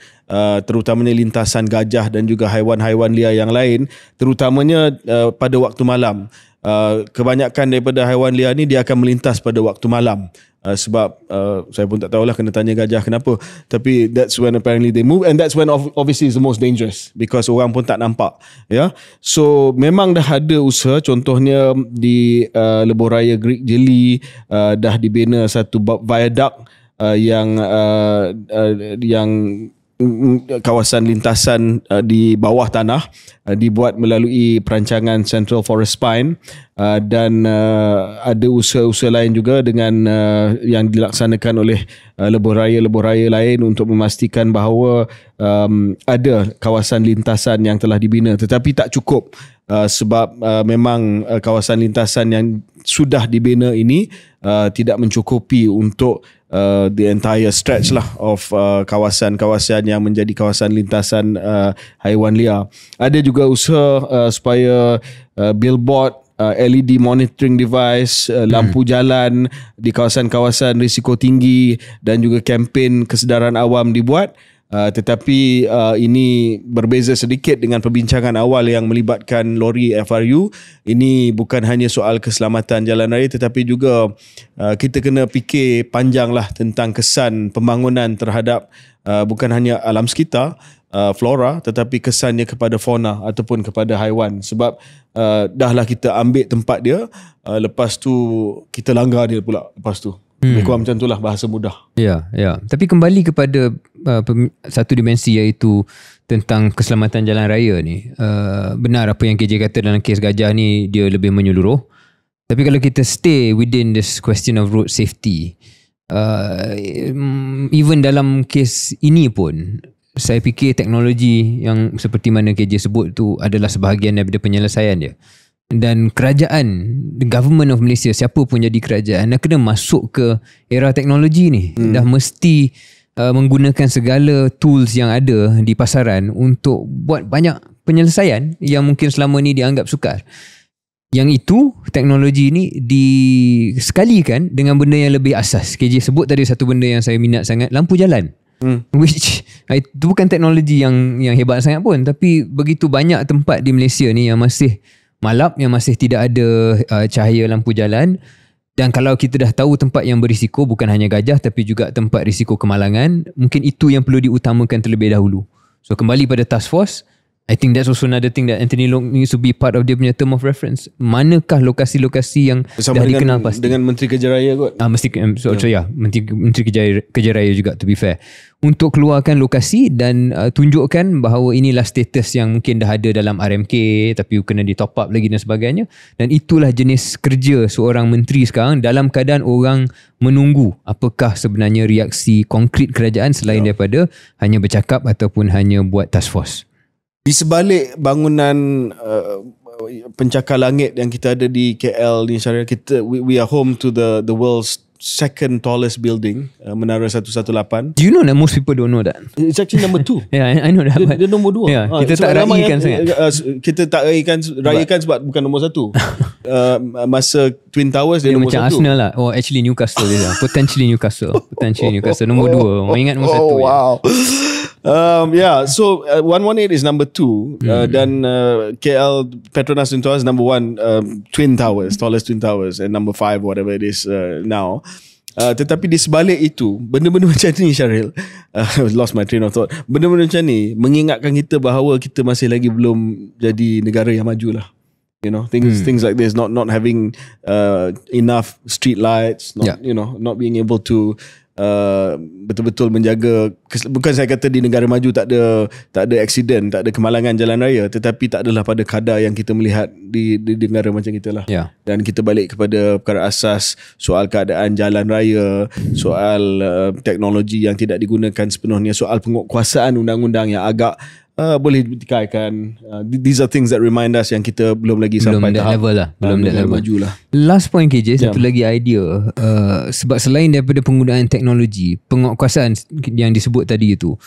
terutamanya lintasan gajah dan juga haiwan-haiwan liar yang lain, terutamanya pada waktu malam. Kebanyakan daripada haiwan liar ni dia akan melintas pada waktu malam. Sebab saya pun tak tahulah, kena tanya gajah kenapa, tapi that's when apparently they move, and that's when obviously is the most dangerous because orang pun tak nampak, ya. So memang dah ada usaha, contohnya di lebuh raya Greek Jeli dah dibina satu viaduct yang kawasan lintasan di bawah tanah dibuat melalui perancangan Central Forest Spine, dan ada usaha-usaha lain juga dengan yang dilaksanakan oleh lebuh raya lain untuk memastikan bahawa ada kawasan lintasan yang telah dibina, tetapi tak cukup sebab memang kawasan lintasan yang sudah dibina ini tidak mencukupi untuk the entire stretch lah of kawasan-kawasan yang menjadi kawasan lintasan haiwan liar. Ada juga usaha supaya billboard, LED monitoring device, lampu jalan di kawasan-kawasan risiko tinggi dan juga kempen kesedaran awam dibuat. Tetapi ini berbeza sedikit dengan perbincangan awal yang melibatkan lori FRU. Ini bukan hanya soal keselamatan jalan raya, tetapi juga kita kena fikir panjang lah tentang kesan pembangunan terhadap bukan hanya alam sekitar, flora, tetapi kesannya kepada fauna ataupun kepada haiwan. Sebab dahlah kita ambil tempat dia, lepas tu kita langgar dia pula lepas tu. Lebih kurang macam itulah bahasa mudah. Ya. Tapi kembali kepada satu dimensi, iaitu tentang keselamatan jalan raya ni. Benar apa yang KJ kata dalam kes gajah ni, dia lebih menyeluruh. Tapi kalau kita stay within this question of road safety, even dalam kes ini pun, saya fikir teknologi yang seperti mana KJ sebut tu adalah sebahagian daripada penyelesaian dia. Dan kerajaan, the government of Malaysia, siapa pun jadi kerajaan, dah kena masuk ke era teknologi ni. Dah mesti menggunakan segala tools yang ada di pasaran untuk buat banyak penyelesaian yang mungkin selama ni dianggap sukar. Yang itu, teknologi ni disekalikan dengan benda yang lebih asas. KJ sebut tadi satu benda yang saya minat sangat, lampu jalan. Which itu bukan teknologi yang hebat sangat pun, tapi begitu banyak tempat di Malaysia ni yang masih malap, yang masih tidak ada cahaya lampu jalan. Dan kalau kita dah tahu tempat yang berisiko, bukan hanya gajah tapi juga tempat risiko kemalangan, mungkin itu yang perlu diutamakan terlebih dahulu. So kembali pada task force, I think that's also another thing that Anthony Long needs to be part of dia punya term of reference. Manakah lokasi-lokasi yang bersama dah dengan, dikenal pasti? Dengan Menteri Kejaraya kot. Menteri Kejaraya juga, to be fair. Untuk keluarkan lokasi dan tunjukkan bahawa inilah status yang mungkin dah ada dalam RMK tapi kena di top up lagi dan sebagainya. Dan itulah jenis kerja seorang menteri sekarang, dalam keadaan orang menunggu apakah sebenarnya reaksi konkret kerajaan selain daripada hanya bercakap ataupun hanya buat task force. Di sebalik bangunan pencakar langit yang kita ada di KL ni, Syariah, we are home to the world's second tallest building, Menara 118. Do you know that most people don't know that? It's actually number 2. Yeah, I know that. Dia nombor 2. Yeah, kita tak raikan sangat. Kita tak rayakan sebab bukan nombor 1. Masa Twin Towers dia nombor 1. Macam Arsenal lah. Oh, actually Newcastle dia. Potentially Newcastle. Nombor 2. Orang ingat nombor 1. Wow. So 118 is number 2, dan KL Petronas Twin Towers number 1, Twin Towers, tallest Twin Towers, and number 5 whatever it is now. Tetapi di sebalik itu, benda-benda macam ni, Syaril, lost my train of thought. Benda-benda macam ni mengingatkan kita bahawa kita masih lagi belum jadi negara yang maju lah. You know, things like this, not having enough street lights, not being able to betul-betul menjaga. Bukan saya kata di negara maju tak ada accident, tak ada kemalangan jalan raya, tetapi tak adalah pada kadar yang kita melihat di negara macam kita lah. Dan kita balik kepada perkara asas, soal keadaan jalan raya, soal teknologi yang tidak digunakan sepenuhnya, soal penguatkuasaan undang-undang yang agak boleh ditikaikan. These are things that remind us yang kita belum lagi sampai tahap level lah. Belum that level. Maju lah. Last point KJ, satu lagi idea. Sebab selain daripada penggunaan teknologi, penguatkuasaan yang disebut tadi itu,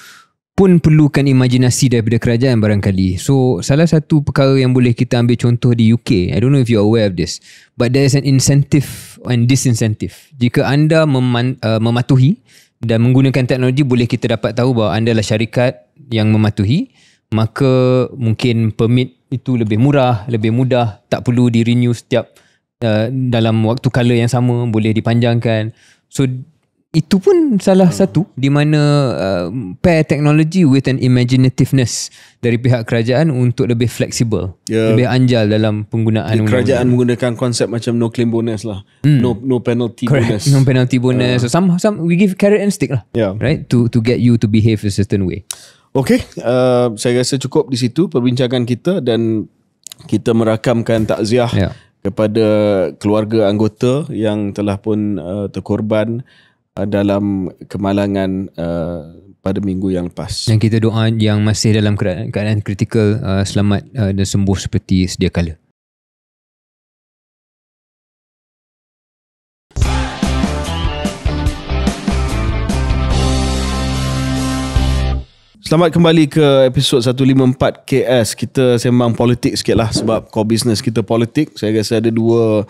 pun perlukan imajinasi daripada kerajaan barangkali. So salah satu perkara yang boleh kita ambil contoh di UK, I don't know if you're aware of this, but there is an incentive and disincentive. Jika anda mematuhi dan menggunakan teknologi, boleh kita dapat tahu bahawa anda adalah syarikat yang mematuhi, maka mungkin permit itu lebih murah, lebih mudah, tak perlu di renew setiap dalam waktu kala yang sama, boleh dipanjangkan. So itu pun salah satu di mana pair teknologi with an imaginativeness dari pihak kerajaan untuk lebih fleksibel, lebih anjal dalam penggunaan kerajaan menggunakan konsep macam no claim bonus lah, no penalty bonus, no penalty bonus. So some we give carrot and stick lah, right, to get you to behave a certain way. Okay, saya rasa cukup di situ perbincangan kita, dan kita merakamkan takziah kepada keluarga anggota yang telah pun terkorban dalam kemalangan pada minggu yang lepas. Dan kita doa yang masih dalam keadaan kritikal selamat dan sembuh seperti sedia kala. Selamat kembali ke episod 154 KS. Kita sembang politik sikit lah sebab core business kita politik. Saya rasa ada dua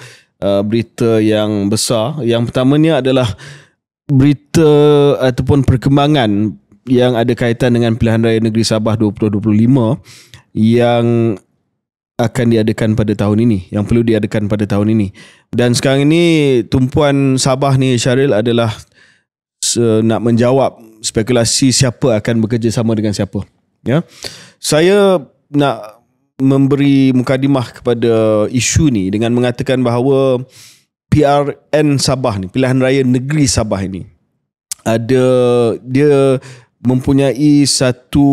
berita yang besar. Yang pertamanya adalah berita ataupun perkembangan yang ada kaitan dengan Pilihan Raya Negeri Sabah 2025 yang akan diadakan pada tahun ini, yang perlu diadakan pada tahun ini. Dan sekarang ini tumpuan Sabah ni, Syaril, adalah nak menjawab spekulasi siapa akan bekerjasama dengan siapa. Ya, saya nak memberi mukadimah kepada isu ni dengan mengatakan bahawa PRN Sabah ni, Pilihan Raya Negeri Sabah ini, dia mempunyai satu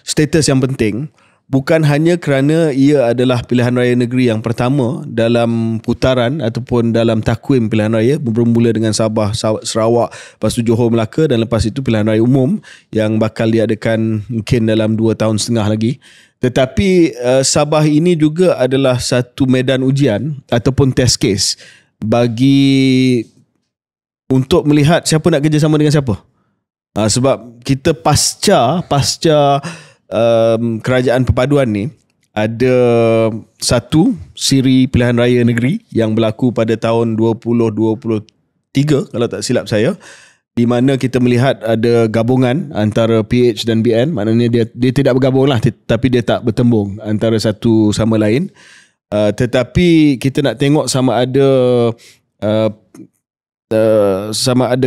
status yang penting, bukan hanya kerana ia adalah pilihan raya negeri yang pertama dalam putaran ataupun dalam takwim pilihan raya, bermula dengan Sabah, Sarawak, lepas tu Johor, Melaka, dan lepas itu pilihan raya umum yang bakal diadakan mungkin dalam 2 tahun setengah lagi. Tetapi Sabah ini juga adalah satu medan ujian ataupun test case bagi untuk melihat siapa nak kerjasama dengan siapa. Sebab kita pasca kerajaan perpaduan ni, ada satu siri pilihan raya negeri yang berlaku pada tahun 2023 kalau tak silap saya, di mana kita melihat ada gabungan antara PH dan BN. Maknanya dia tidak bergabung lah, tapi dia tak bertembung antara satu sama lain. Tetapi kita nak tengok sama ada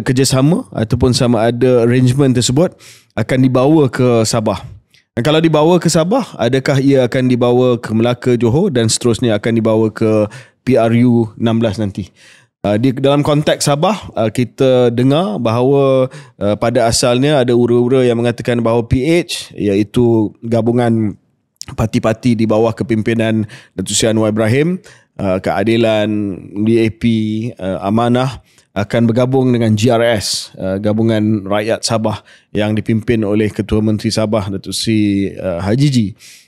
kerjasama ataupun sama ada arrangement tersebut akan dibawa ke Sabah. Dan kalau dibawa ke Sabah, adakah ia akan dibawa ke Melaka, Johor, dan seterusnya akan dibawa ke PRU 16 nanti. Dalam konteks Sabah, kita dengar bahawa pada asalnya ada ura-ura yang mengatakan bahawa PH, iaitu gabungan parti-parti di bawah kepimpinan Datuk Seri Anwar Ibrahim, Keadilan, DAP, Amanah, akan bergabung dengan GRS, Gabungan Rakyat Sabah, yang dipimpin oleh Ketua Menteri Sabah Datuk Seri Haji G.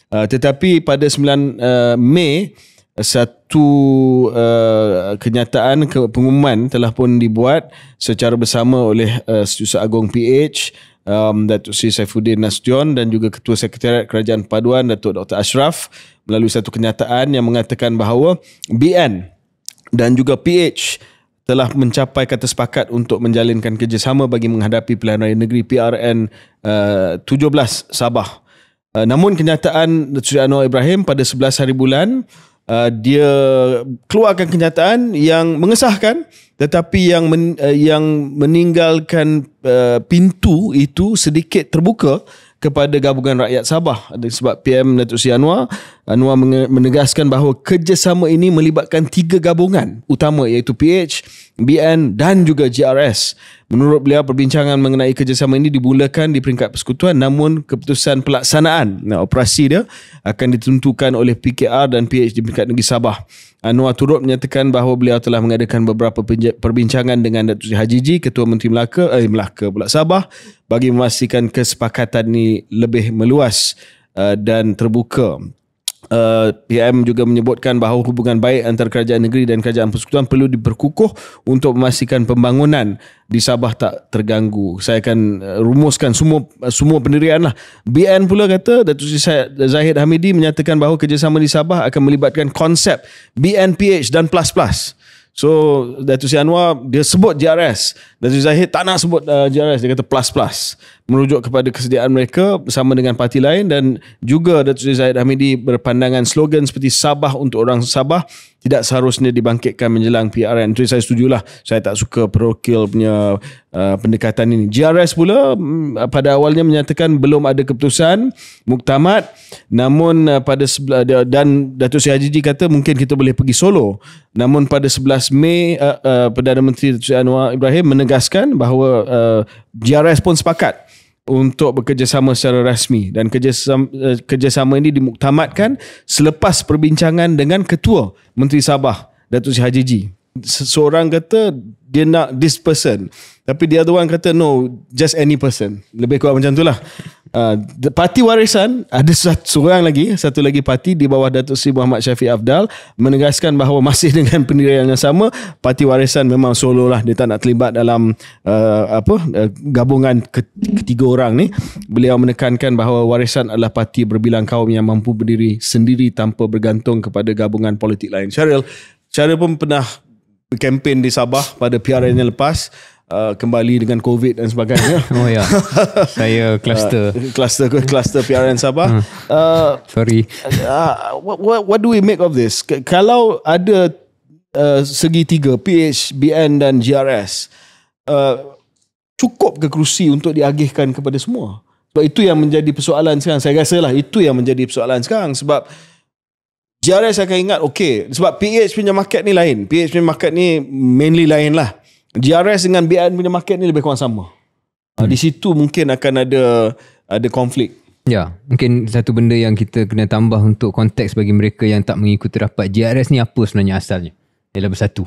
Tetapi pada 9 Mei satu kenyataan, pengumuman telah pun dibuat secara bersama oleh Setiausaha Agong PH, Datuk Seri Saifuddin Nasution, dan juga Ketua Sekretariat Kerajaan Perpaduan Datuk Dr. Ashraf, melalui satu kenyataan yang mengatakan bahawa BN dan juga PH telah mencapai kata sepakat untuk menjalinkan kerjasama bagi menghadapi pilihan raya negeri PRN 17 Sabah. Namun kenyataan Datuk Seri Anwar Ibrahim pada 11 hari bulan, dia keluarkan kenyataan yang mengesahkan, tetapi yang meninggalkan pintu itu sedikit terbuka kepada Gabungan Rakyat Sabah. Sebab PM Datuk Seri Anwar menegaskan bahawa kerjasama ini melibatkan 3 gabungan utama, iaitu PH, BN dan juga GRS. Menurut beliau, perbincangan mengenai kerjasama ini dimulakan di peringkat persekutuan, namun keputusan pelaksanaan operasi dia akan ditentukan oleh PKR dan PH di peringkat negeri Sabah. Anwar turut menyatakan bahawa beliau telah mengadakan beberapa perbincangan dengan Datuk Seri Haji G, Ketua Menteri Melaka pula Sabah, bagi memastikan kesepakatan ini lebih meluas dan terbuka. PM juga menyebutkan bahawa hubungan baik antara kerajaan negeri dan kerajaan persekutuan perlu diperkukuh untuk memastikan pembangunan di Sabah tak terganggu. Saya akan rumuskan semua pendirian lah. BN pula kata, Datuk Seri Zahid Hamidi menyatakan bahawa kerjasama di Sabah akan melibatkan konsep BNPH dan plus-plus. So Datuk Seri Anwar dia sebut GRS, Datuk Seri Zahid tak nak sebut GRS, dia kata plus-plus, merujuk kepada kesediaan mereka bersama dengan parti lain. Dan juga Datuk Seri Zahid Hamidi berpandangan slogan seperti Sabah untuk orang Sabah tidak seharusnya dibangkitkan menjelang PRN. Itu saya setujulah. Saya tak suka parokial punya pendekatan ini. GRS pula pada awalnya menyatakan belum ada keputusan muktamad, namun dan Datuk Seri Haji kata mungkin kita boleh pergi Solo. Namun pada 11 Mei Perdana Menteri Datuk Seri Anwar Ibrahim menegaskan bahawa GRS pun sepakat untuk bekerjasama secara rasmi, dan kerjasama ini dimuktamadkan selepas perbincangan dengan Ketua Menteri Sabah Datuk Seri Haji. Seorang kata dia nak this person, tapi the other one kata no, just any person. Lebih kurang macam itulah. Parti Warisan ada satu lagi parti di bawah Datuk Seri Muhammad Syafiq Afdal menegaskan bahawa masih dengan pendirian yang sama, Parti Warisan memang solo lah, dia tak nak terlibat dalam gabungan ketiga orang ni. Beliau menekankan bahawa Warisan adalah parti berbilang kaum yang mampu berdiri sendiri tanpa bergantung kepada gabungan politik lain. Syaril pun pernah berkempen di Sabah pada PRN yang lepas, kembali dengan COVID dan sebagainya. Oh ya, saya kluster PRN Sabah. Sorry. What do we make of this? Kalau ada segitiga PH, BN dan GRS, cukup ke kerusi untuk diagihkan kepada semua? Sebab itu yang menjadi persoalan sekarang. Saya rasa lah itu yang menjadi persoalan sekarang. Sebab GRS akan ingat sebab PH punya market ni lain. PH punya market ni mainly lain lah. GRS dengan BN punya market ni lebih kurang sama. Di situ mungkin akan ada konflik. Ya, mungkin satu benda yang kita kena tambah untuk konteks bagi mereka yang tak mengikuti rapat. GRS ni apa sebenarnya asalnya? Ialah bersatu.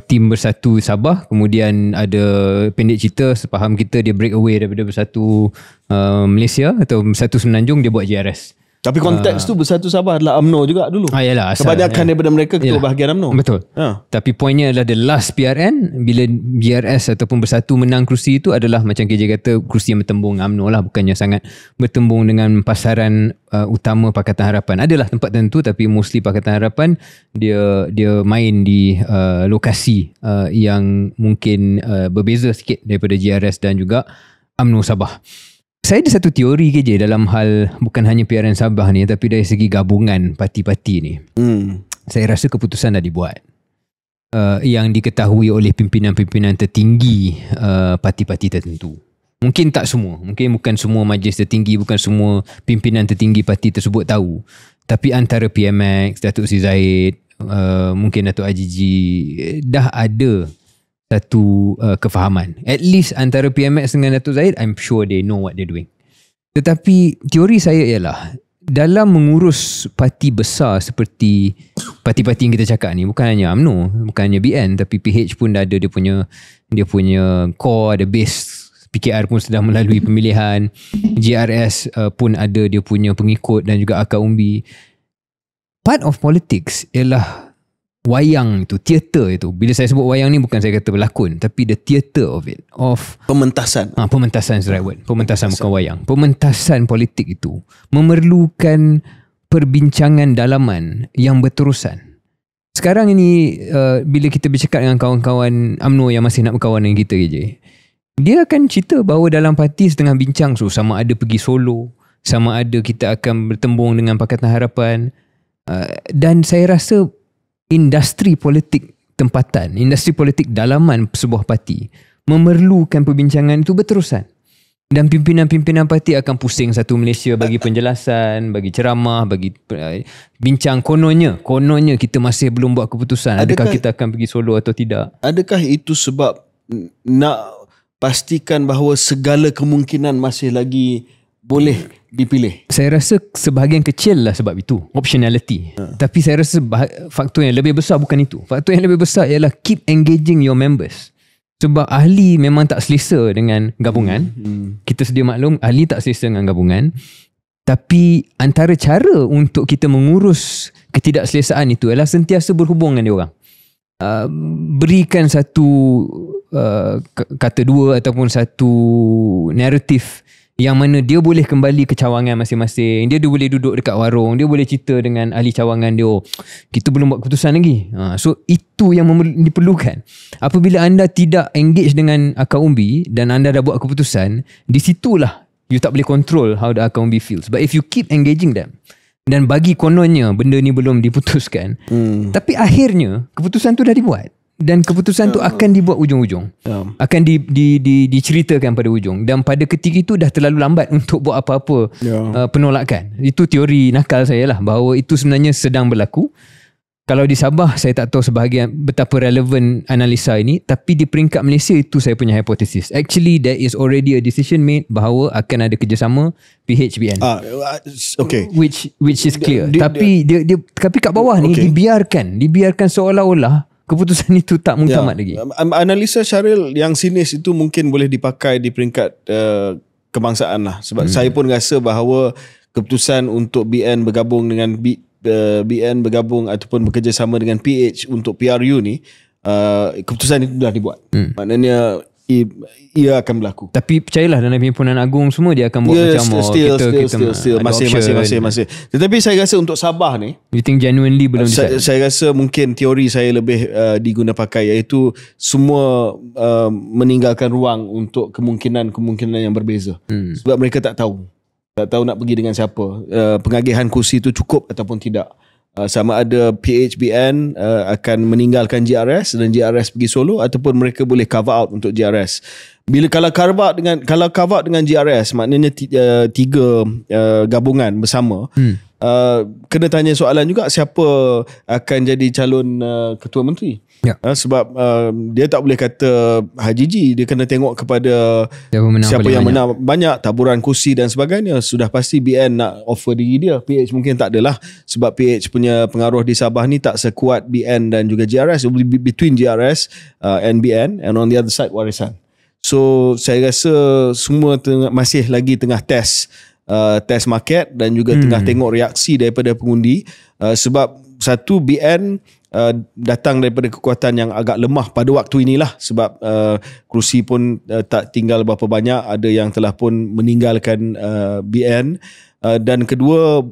Tim Bersatu Sabah, kemudian ada pendek cerita sepaham kita dia break away daripada Bersatu Malaysia atau Bersatu Semenanjung, dia buat GRS. Tapi konteks tu Bersatu Sabah adalah UMNO juga dulu. Yalah, kebanyakan daripada mereka ketua bahagian UMNO. Betul. Tapi poinnya adalah the last PRN, bila GRS ataupun Bersatu menang kerusi itu adalah macam KJ kata, kerusi yang bertembung UMNO lah, bukannya sangat bertembung dengan pasaran utama Pakatan Harapan. Adalah tempat tertentu, tapi mostly Pakatan Harapan dia main di lokasi yang mungkin berbeza sikit daripada GRS dan juga UMNO Sabah. Saya ada satu teori KJ dalam hal bukan hanya PRN Sabah ni, tapi dari segi gabungan parti-parti ni. Saya rasa keputusan dah dibuat. Yang diketahui oleh pimpinan-pimpinan tertinggi parti-parti tertentu. Mungkin tak semua. Mungkin bukan semua majlis tertinggi, bukan semua pimpinan tertinggi parti tersebut tahu. Tapi antara PMX, Datuk Seri Zahid, mungkin Datuk Ajiji, dah ada satu kefahaman. At least antara PMX dengan Datuk Zahid, I'm sure they know what they're doing. Tetapi teori saya ialah dalam mengurus parti besar seperti parti-parti yang kita cakap ni, bukan hanya UMNO, bukan hanya BN, tapi PH pun dah ada dia punya core, ada base. PKR pun sudah melalui pemilihan, GRS pun ada dia punya pengikut dan juga akar umbi. Part of politics ialah wayang itu, teater itu. Bila saya sebut wayang ni bukan saya kata berlakon, tapi the theater of it, of pementasan. Pementasan is the right word. Pementasan bukan wayang. Pementasan politik itu memerlukan perbincangan dalaman yang berterusan. Sekarang ini bila kita bercakap dengan kawan-kawan UMNO yang masih nak berkawan dengan kita je, dia akan cerita bahawa dalam parti setengah bincang sama ada pergi Solo, sama ada kita akan bertembung dengan Pakatan Harapan, dan saya rasa industri politik tempatan, industri politik dalaman sebuah parti memerlukan perbincangan itu berterusan. Dan pimpinan-pimpinan parti akan pusing satu Malaysia bagi penjelasan, bagi ceramah, bagi bincang. Kononnya kita masih belum buat keputusan. Adakah kita akan pergi Solo atau tidak? Adakah itu sebab nak pastikan bahawa segala kemungkinan masih lagi boleh dipilih? Saya rasa sebahagian kecil lah sebab itu, optionality. Tapi saya rasa faktor yang lebih besar bukan itu. Faktor yang lebih besar ialah keep engaging your members. Sebab ahli memang tak selesa dengan gabungan. Kita sedia maklum, ahli tak selesa dengan gabungan. Tapi antara cara untuk kita mengurus ketidakselesaan itu adalah sentiasa berhubung dengan diorang. Berikan satu kata dua ataupun satu naratif yang mana dia boleh kembali ke cawangan masing-masing. Dia boleh duduk dekat warung, dia boleh cerita dengan ahli cawangan dia, kita belum buat keputusan lagi. So itu yang diperlukan. Apabila anda tidak engage dengan akar umbi dan anda dah buat keputusan, di situlah you tak boleh control how the akar umbi feels. But if you keep engaging them, dan bagi kononnya benda ni belum diputuskan, tapi akhirnya keputusan tu dah dibuat. Dan keputusan tu akan dibuat ujung-ujung, akan diceritakan pada ujung, dan pada ketika itu dah terlalu lambat untuk buat apa-apa penolakan. Itu teori nakal saya lah, bahawa itu sebenarnya sedang berlaku. Kalau di Sabah saya tak tahu sebahagian betapa relevan analisa ini, tapi di peringkat Malaysia itu saya punya hipotesis. Actually there is already a decision made bahawa akan ada kerjasama PHBN. Okay. Which is clear. Tapi kat bawah ni dibiarkan seolah-olah keputusan itu tak muktamad lagi. Analisa Syaril yang sinis itu mungkin boleh dipakai di peringkat kebangsaan lah. Sebab saya pun rasa bahawa keputusan untuk BN bergabung dengan BN bergabung ataupun bekerjasama dengan PH untuk PRU ni, keputusan itu dah dibuat. Maknanya ia akan berlaku. Tapi percayalah dalam himpunan agung semua dia akan buat macam still masih. Tetapi saya rasa untuk Sabah ni, you think genuinely belum saya rasa mungkin teori saya lebih diguna pakai, iaitu semua meninggalkan ruang untuk kemungkinan yang berbeza. Sebab mereka tak tahu nak pergi dengan siapa, pengagihan kursi itu cukup ataupun tidak. Sama ada PHBN akan meninggalkan GRS dan GRS pergi solo, ataupun mereka boleh cover out untuk GRS. Kalau cover out dengan GRS, maknanya tiga gabungan bersama. Kena tanya soalan juga, siapa akan jadi calon ketua menteri. Sebab dia tak boleh kata Haji G, dia kena tengok kepada siapa yang menang banyak, taburan kursi dan sebagainya. Sudah pasti BN nak offer diri dia. PH mungkin tak adalah, sebab PH punya pengaruh di Sabah ni tak sekuat BN dan juga GRS. Between GRS and BN, and on the other side Warisan. So saya rasa semua masih lagi tengah test market dan juga tengah tengok reaksi daripada pengundi. Sebab satu, BN datang daripada kekuatan yang agak lemah pada waktu inilah, sebab kerusi pun tak tinggal berapa banyak, ada yang telah pun meninggalkan BN. Dan kedua,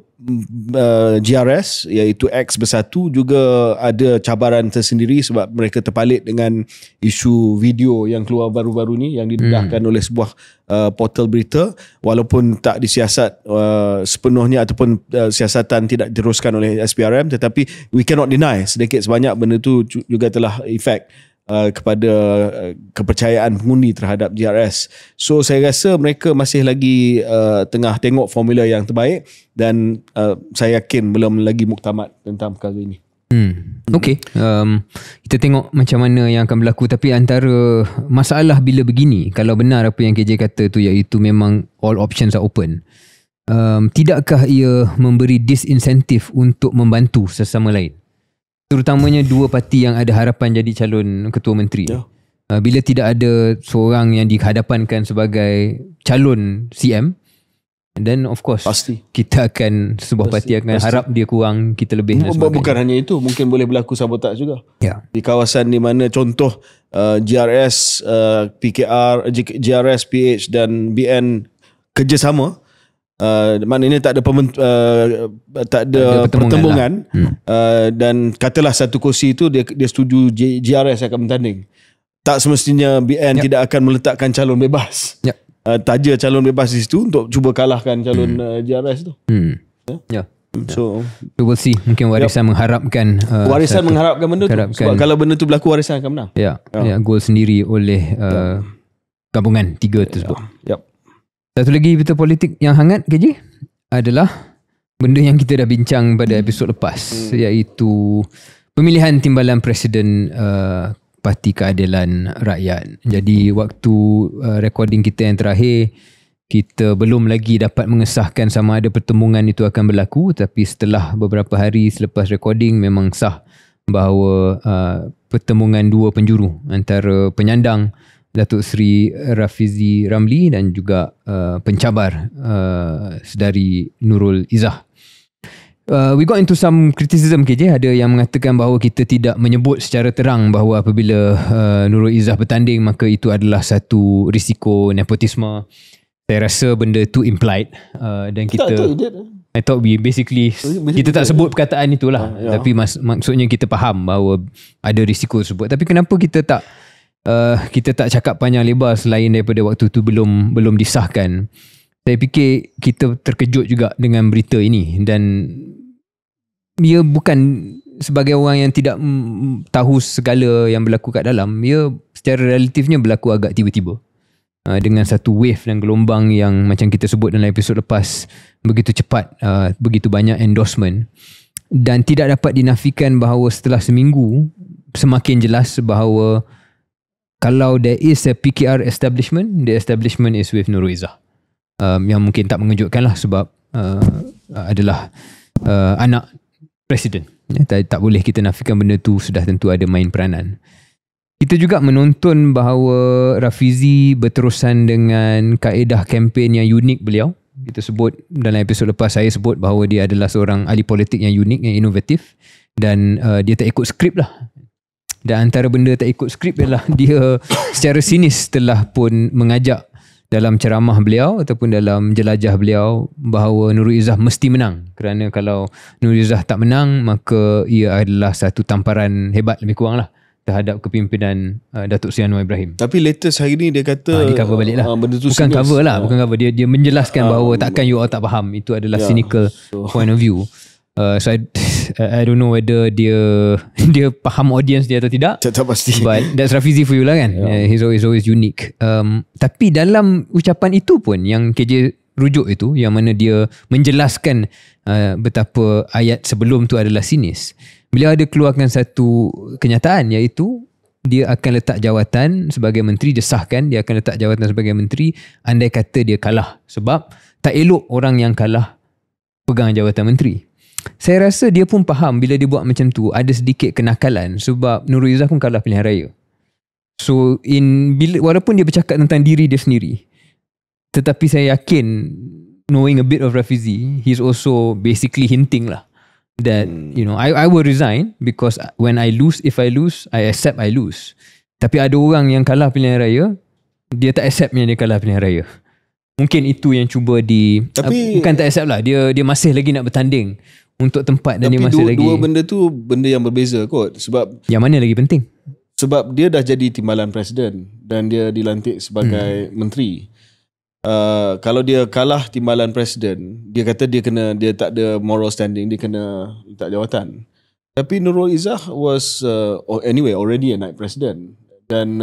GRS iaitu X Bersatu juga ada cabaran tersendiri, sebab mereka terpalit dengan isu video yang keluar baru-baru ni yang didedahkan oleh sebuah portal berita, walaupun tak disiasat sepenuhnya ataupun siasatan tidak diteruskan oleh SPRM, tetapi we cannot deny sedikit sebanyak benda tu juga telah efek kepada kepercayaan pengundi terhadap GRS. So saya rasa mereka masih lagi tengah tengok formula yang terbaik, dan saya yakin belum lagi muktamad tentang perkara ini. Okay, kita tengok macam mana yang akan berlaku. Tapi antara masalah bila begini, kalau benar apa yang KJ kata tu, iaitu memang all options are open, tidakkah ia memberi disinsentif untuk membantu sesama lain, terutamanya dua parti yang ada harapan jadi calon ketua menteri? Bila tidak ada seorang yang dihadapankan sebagai calon CM, then of course pasti kita akan, sebuah parti akan harap dia kurang, kita lebih. Bukan hanya itu, mungkin boleh berlaku sabotaj juga di kawasan di mana contoh GRS, PKR, GRS, PH dan BN kerjasama. Maknanya tak ada pertembungan dan katalah satu kursi itu dia setuju GRS akan bertanding, tak semestinya BN tidak akan meletakkan calon bebas, taja calon bebas di situ untuk cuba kalahkan calon GRS tu. So we'll see. Mungkin Warisan mengharapkan mengharapkan benda tu, sebab kalau benda tu berlaku, Warisan akan menang. Gol sendiri oleh gabungan tiga tersebut. Satu lagi berita politik yang hangat, KJ, adalah benda yang kita dah bincang pada episod lepas, iaitu pemilihan timbalan Presiden Parti Keadilan Rakyat. Jadi waktu recording kita yang terakhir, kita belum lagi dapat mengesahkan sama ada pertembungan itu akan berlaku, tapi setelah beberapa hari selepas recording memang sah bahawa pertembungan dua penjuru antara penyandang Datuk Seri Rafizi Ramli dan juga pencabar Sedari Nurul Izzah. We got into some criticism KJ. Ada yang mengatakan bahawa kita tidak menyebut secara terang bahawa apabila Nurul Izzah bertanding maka itu adalah satu risiko nepotisme. Saya rasa benda tu implied dan kita I thought we basically kita tak sebut perkataan itulah tapi maksudnya kita faham bahawa ada risiko tersebut. Tapi kenapa kita tak cakap panjang lebar selain daripada waktu tu belum disahkan. Saya fikir kita terkejut juga dengan berita ini dan ia bukan sebagai orang yang tidak tahu segala yang berlaku kat dalam. Ia secara relatifnya berlaku agak tiba-tiba. Dengan satu wave dan gelombang yang macam kita sebut dalam episod lepas, begitu cepat, begitu banyak endorsement dan tidak dapat dinafikan bahawa setelah seminggu semakin jelas bahawa kalau there is a PKR establishment, the establishment is with Nurul Izzah. Yang mungkin tak mengejutkan lah sebab adalah anak presiden. Tak boleh kita nafikan benda tu sudah tentu ada main peranan. Kita juga menonton bahawa Rafizi berterusan dengan kaedah kempen yang unik beliau. Kita sebut dalam episod lepas, saya sebut bahawa dia adalah seorang ahli politik yang unik, yang inovatif dan dia tak ikut skrip lah. Dan antara benda tak ikut skrip ialah dia secara sinis telah pun mengajak dalam ceramah beliau ataupun dalam jelajah beliau bahawa Nurul Izzah mesti menang. Kerana kalau Nurul Izzah tak menang maka ia adalah satu tamparan hebat lebih kurang lah terhadap kepimpinan Datuk Seri Anwar Ibrahim. Tapi latest hari ni dia kata dia cover balik lah. Bukan cover lah, bukan cover. Dia menjelaskan bahawa takkan you all tak faham. Itu adalah cynical point of view. So I don't know whether dia faham audience dia atau tidak. Tak pasti. But that's Rafizi for you lah kan. He's always unique. Tapi dalam ucapan itu pun yang KJ rujuk itu, yang mana dia menjelaskan betapa ayat sebelum tu adalah sinis. Beliau ada keluarkan satu kenyataan iaitu dia akan letak jawatan sebagai menteri, disahkan dia akan letak jawatan sebagai menteri andai kata dia kalah. Sebab tak elok orang yang kalah pegang jawatan menteri. Saya rasa dia pun faham bila dia buat macam tu ada sedikit kenakalan sebab Nurul Izzah pun kalah pilihan raya. So walaupun dia bercakap tentang diri dia sendiri, tetapi saya yakin knowing a bit of Rafizi, he's also basically hinting lah that I will resign because when I lose, if I lose, I accept I lose. Tapi ada orang yang kalah pilihan raya, dia tak accept yang dia kalah pilihan raya. Mungkin itu yang cuba bukan tak accept lah, dia masih lagi nak bertanding untuk tempat dan dia masih lagi. Tapi dua benda tu benda yang berbeza kot. Sebab yang mana lagi penting? Sebab dia dah jadi timbalan presiden dan dia dilantik sebagai menteri. Kalau dia kalah timbalan presiden, dia kata dia tak ada moral standing, dia kena letak jawatan. Tapi Nurul Izzah was anyway already a night president dan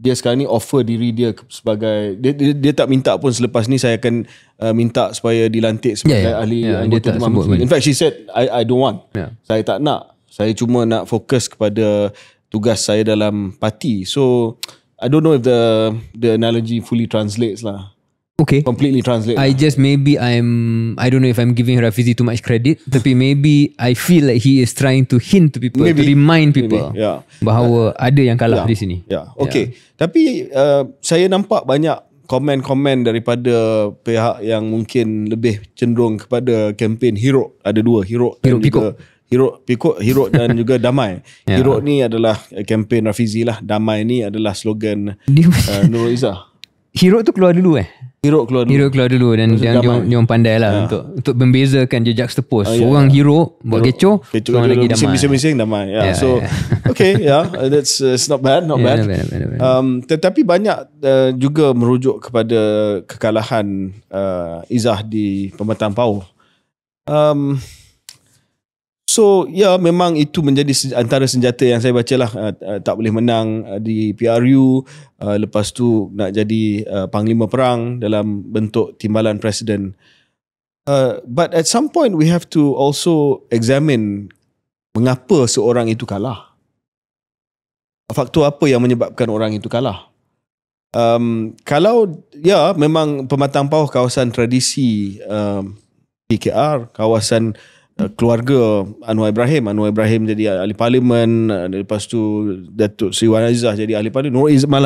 dia sekarang ni offer diri dia sebagai dia tak minta pun selepas ni saya akan minta supaya dilantik sebagai ahli anggota Dewan Menteri. In fact she said I don't want. Saya tak nak. Saya cuma nak fokus kepada tugas saya dalam parti. So I don't know if the analogy fully translates lah. Okay. Completely translate. I don't know if I'm giving Rafizi too much credit, tapi maybe I feel like he is trying to hint to people, to remind people bahawa ada yang kalah di sini. Okay. Tapi saya nampak banyak komen-komen daripada pihak yang mungkin lebih cenderung kepada kempen Hero. Ada dua, Hero Pikuk dan juga Damai. Hero ni adalah kempen Rafizi lah. Damai ni adalah slogan Nurul Izzah. Hero tu keluar dulu Hero keluar dulu dan dia orang pandai lah untuk membezakan dia juxtapose. Seorang hero buat kecoh, seorang lagi Damai. Bising-bising Damai. Okay, that's it's not bad. Tetapi banyak juga merujuk kepada kekalahan Izzah di Pematang Pauh. So memang itu menjadi antara senjata yang saya baca lah. Tak boleh menang di PRU, lepas tu nak jadi panglima perang dalam bentuk timbalan presiden. But at some point we have to also examine mengapa seorang itu kalah. Faktor apa yang menyebabkan orang itu kalah. Kalau memang Pematang Pauh kawasan tradisi PKR, kawasan keluarga Anwar Ibrahim jadi ahli parlimen, lepas tu Datuk Seri Wan Azizzah jadi ahli parlimen,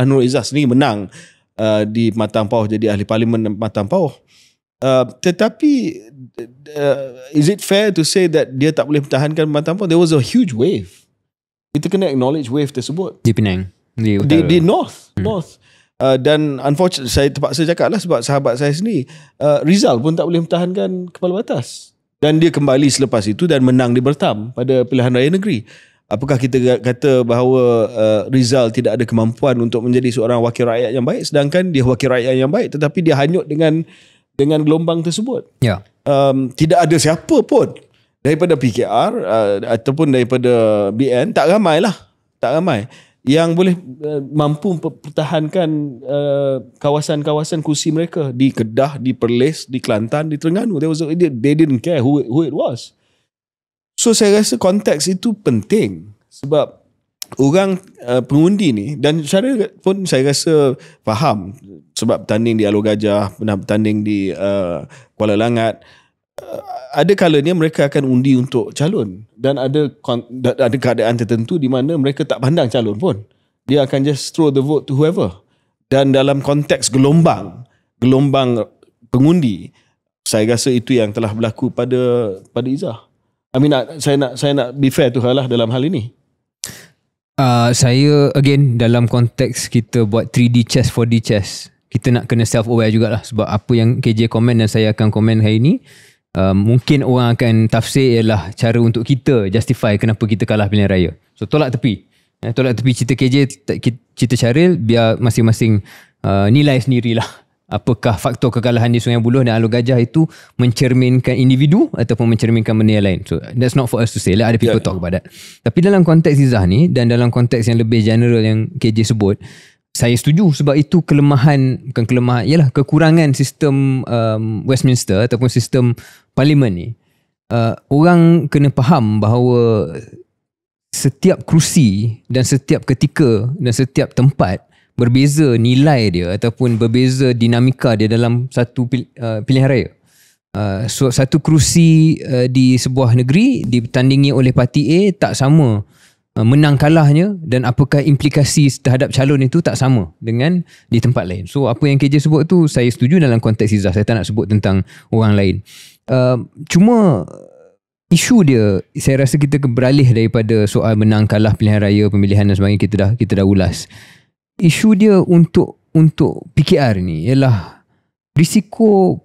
Nur Izzah sendiri menang di Matang Pauh jadi ahli parlimen Matang Pauh. Tetapi is it fair to say that dia tak boleh pertahankan Matang Pauh? There was a huge wave. Kita kena acknowledge wave tersebut Di Penang, di North. Dan unfortunately saya terpaksa cakap lah sebab sahabat saya sendiri, Rizal pun tak boleh pertahankan kepala batas. Dan dia kembali selepas itu dan menang di Bertam pada pilihan raya negeri. Apakah kita kata bahawa Rizal tidak ada kemampuan untuk menjadi seorang wakil rakyat yang baik, sedangkan dia wakil rakyat yang baik tetapi dia hanyut dengan gelombang tersebut? Ya. Tidak ada siapa pun daripada PKR ataupun daripada BN, tak ramai yang boleh mampu pertahankan kawasan-kawasan kursi mereka di Kedah, di Perlis, di Kelantan, di Terengganu. They didn't care who it was. So saya rasa konteks itu penting sebab orang pengundi ni, dan cara pun saya rasa faham sebab bertanding di Alor Gajah, pernah bertanding di Kuala Langat. Ada kalanya mereka akan undi untuk calon dan ada keadaan tertentu di mana mereka tak pandang calon pun. Dia akan just throw the vote to whoever. Dan dalam konteks gelombang pengundi, saya rasa itu yang telah berlaku pada Izzah. I mean, saya nak be fair to her lah dalam hal ini. Saya again dalam konteks kita buat 3D chess, 4D chess, kita nak kena self aware jugalah sebab apa yang KJ komen dan saya akan komen hari ini, mungkin orang akan tafsir ialah cara untuk kita justify kenapa kita kalah pilihan raya. So tolak tepi cerita KJ, cerita Syaril, biar masing-masing nilai sendirilah apakah faktor kekalahan di Sungai Buloh dan Alor Gajah itu mencerminkan individu ataupun mencerminkan benda yang lain. So that's not for us to say, let other people talk about that. Tapi dalam konteks Izzah ni dan dalam konteks yang lebih general yang KJ sebut, saya setuju sebab itu kekurangan sistem Westminster ataupun sistem parlimen ni. Orang kena faham bahawa setiap kerusi dan setiap ketika dan setiap tempat berbeza nilai dia ataupun berbeza dinamika dia dalam satu pilihan raya. So satu kerusi di sebuah negeri ditandingi oleh parti A tak sama menang kalahnya, dan apakah implikasi terhadap calon itu tak sama dengan di tempat lain. So apa yang KJ sebut tu saya setuju dalam konteks Izzah. Saya tak nak sebut tentang orang lain. Cuma isu dia, saya rasa kita beralih daripada soal menang kalah pilihan raya, pemilihan dan sebagainya, kita dah ulas. Isu dia untuk PKR ni ialah risiko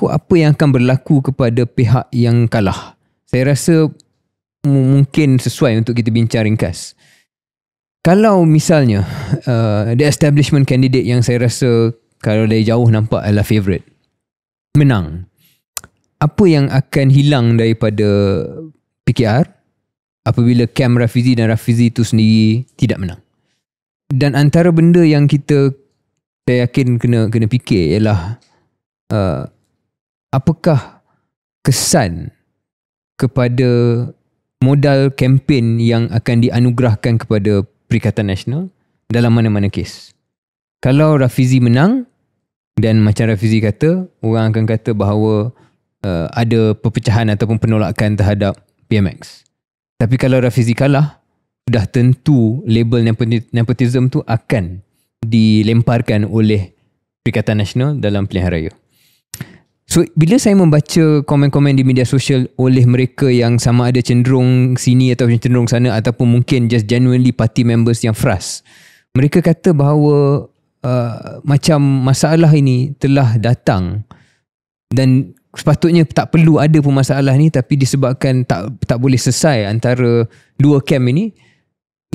apa yang akan berlaku kepada pihak yang kalah. Saya rasa mungkin sesuai untuk kita bincang ringkas. Kalau misalnya the establishment candidate yang saya rasa kalau dari jauh nampak adalah favourite menang, apa yang akan hilang daripada PKR apabila Kam Rafizi dan Rafizi itu sendiri tidak menang? Dan antara benda yang saya yakin kena fikir ialah apakah kesan kepada modal kempen yang akan dianugerahkan kepada Perikatan Nasional dalam mana-mana kes. Kalau Rafizi menang, dan macam Rafizi kata, orang akan kata bahawa ada perpecahan ataupun penolakan terhadap PMX. Tapi kalau Rafizi kalah, sudah tentu label nepotism tu akan dilemparkan oleh Perikatan Nasional dalam pilihan raya. So bila saya membaca komen-komen di media sosial oleh mereka yang sama ada cenderung sini atau cenderung sana ataupun mungkin just genuinely party members yang frust, mereka kata bahawa macam masalah ini telah datang dan sepatutnya tak perlu ada pun masalah ni, tapi disebabkan tak boleh selesai antara dua camp ini,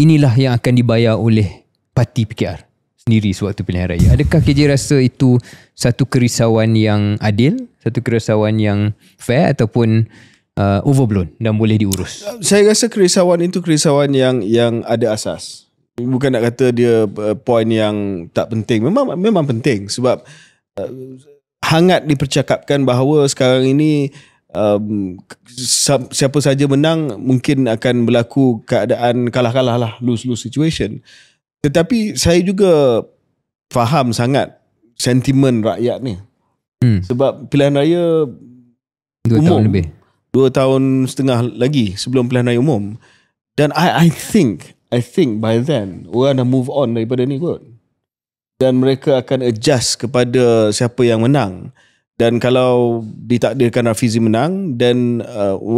inilah yang akan dibayar oleh parti PKR sendiri sewaktu pilihan raya. Adakah KJ rasa itu satu kerisauan yang adil, satu kerisauan yang fair ataupun overblown dan boleh diurus? Saya rasa kerisauan itu kerisauan yang ada asas. Bukan nak kata dia poin yang tak penting. Memang penting sebab hangat dipercakapkan bahawa sekarang ini siapa saja menang mungkin akan berlaku keadaan kalah-kalah lah, lose-lose situation. Tetapi saya juga faham sangat sentimen rakyat ni. Sebab pilihan raya 2 tahun lebih. 2 tahun setengah lagi sebelum pilihan raya umum. Dan I think by then orang dah move on daripada ni kot. Dan mereka akan adjust kepada siapa yang menang. Dan kalau ditakdirkan Rafizi menang, then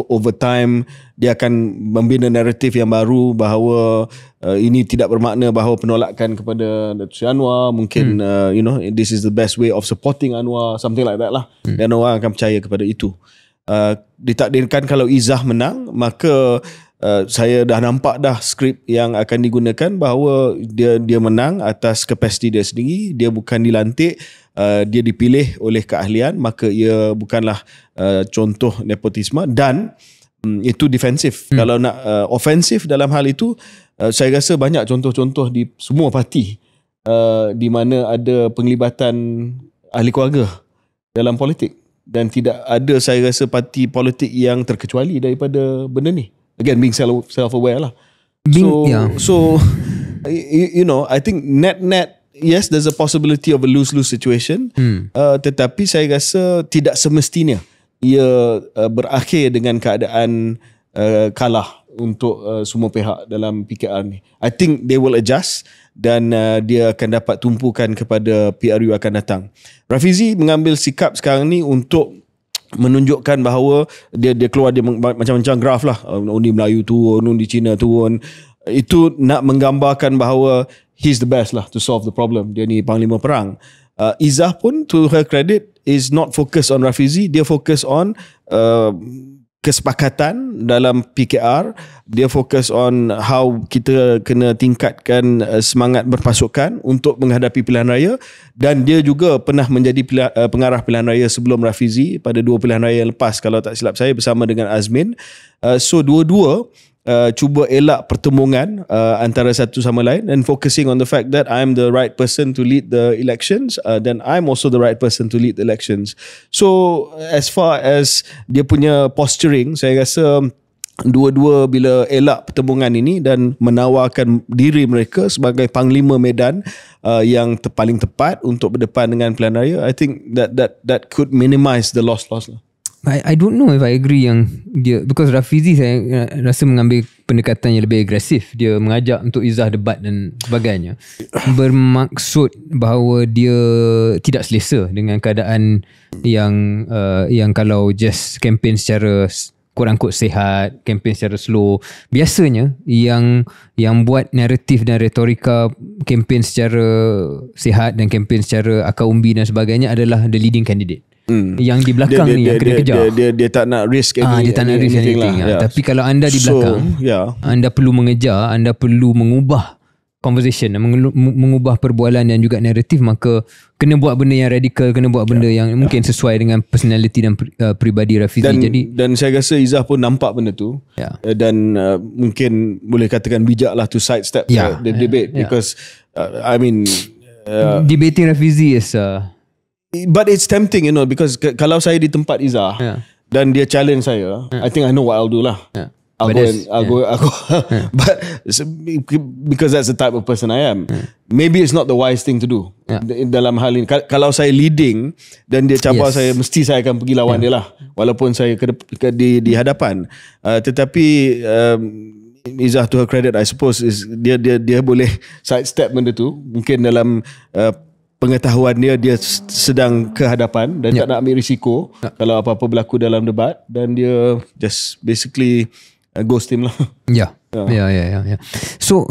over time dia akan membina naratif yang baru bahawa ini tidak bermakna bahawa penolakan kepada Datuk Seri Anwar mungkin this is the best way of supporting Anwar, something like that lah. Dan orang akan percaya kepada itu. Ditakdirkan kalau Izzah menang, maka saya dah nampak dah skrip yang akan digunakan bahawa dia menang atas kapasiti dia sendiri, dia bukan dilantik, dia dipilih oleh keahlian, maka ia bukanlah contoh nepotisme dan itu defensif. Kalau nak ofensif dalam hal itu, saya rasa banyak contoh-contoh di semua parti di mana ada penglibatan ahli keluarga dalam politik, dan tidak ada saya rasa parti politik yang terkecuali daripada benda ni. Again, being self-aware lah. So I think net yes, there's a possibility of a lose-lose situation. Tetapi saya rasa tidak semestinya ia berakhir dengan keadaan kalah untuk semua pihak dalam PKR ni. I think they will adjust dan dia akan dapat tumpukan kepada PRU akan datang. Rafizi mengambil sikap sekarang ni untuk menunjukkan bahawa dia keluar dia macam-macam graf lah, undi Melayu turun, undi Cina turun. Itu nak menggambarkan bahawa he's the best lah to solve the problem. Dia ni panglima perang. Izzah pun, to her credit, is not focused on Rafizi. Dia fokus on kesepakatan dalam PKR. Dia fokus on how kita kena tingkatkan semangat berpasukan untuk menghadapi pilihan raya. Dan dia juga pernah menjadi pengarah pilihan raya sebelum Rafizi pada 2 pilihan raya yang lepas, kalau tak silap saya, bersama dengan Azmin. So dua-dua cuba elak pertemuan antara satu sama lain, and focusing on the fact that I'm the right person to lead the elections, then I'm also the right person to lead the elections. So as far as dia punya posturing, saya rasa dua-dua bila elak pertemuan ini dan menawarkan diri mereka sebagai panglima medan yang paling tepat untuk berdepan dengan pilihan raya, I think that could minimize the loss lah. I don't know if I agree yang dia, because Rafizi saya rasa mengambil pendekatan yang lebih agresif. Dia mengajak untuk Izzah debat dan sebagainya, bermaksud bahawa dia tidak selesa dengan keadaan yang kalau just campaign secara quote-unquote sehat, campaign secara slow. Biasanya yang buat naratif dan retorika campaign secara sehat dan campaign secara akar umbi dan sebagainya adalah the leading candidate. Yang di belakang ni yang kena kejar. Dia tak nak risk anything. Dia tak nak risk anything. Tapi kalau anda di belakang, anda perlu mengejar, anda perlu mengubah conversation, mengubah perbualan dan juga naratif, maka kena buat benda yang radikal, kena buat benda yang mungkin sesuai dengan personality dan peribadi Rafizi. Dan saya rasa Izzah pun nampak benda tu, dan mungkin boleh katakan bijak lah to sidestep the debate, because I mean debating Rafizi is but it's tempting, because kalau saya di tempat Izzah dan dia challenge saya, I think I know what I'll do lah. I'll go. But because that's the type of person I am, maybe it's not the wise thing to do dalam hal ini. Kalau saya leading dan dia cabar saya, mesti saya akan pergi lawan dia lah, walaupun saya di hadapan. Tetapi Izzah, to her credit, I suppose, is dia boleh sidestep benda tu. Mungkin dalam pengetahuan dia sedang ke hadapan dan tak nak ambil risiko kalau apa-apa berlaku dalam debat, dan dia just basically ghost him lah. Ya. So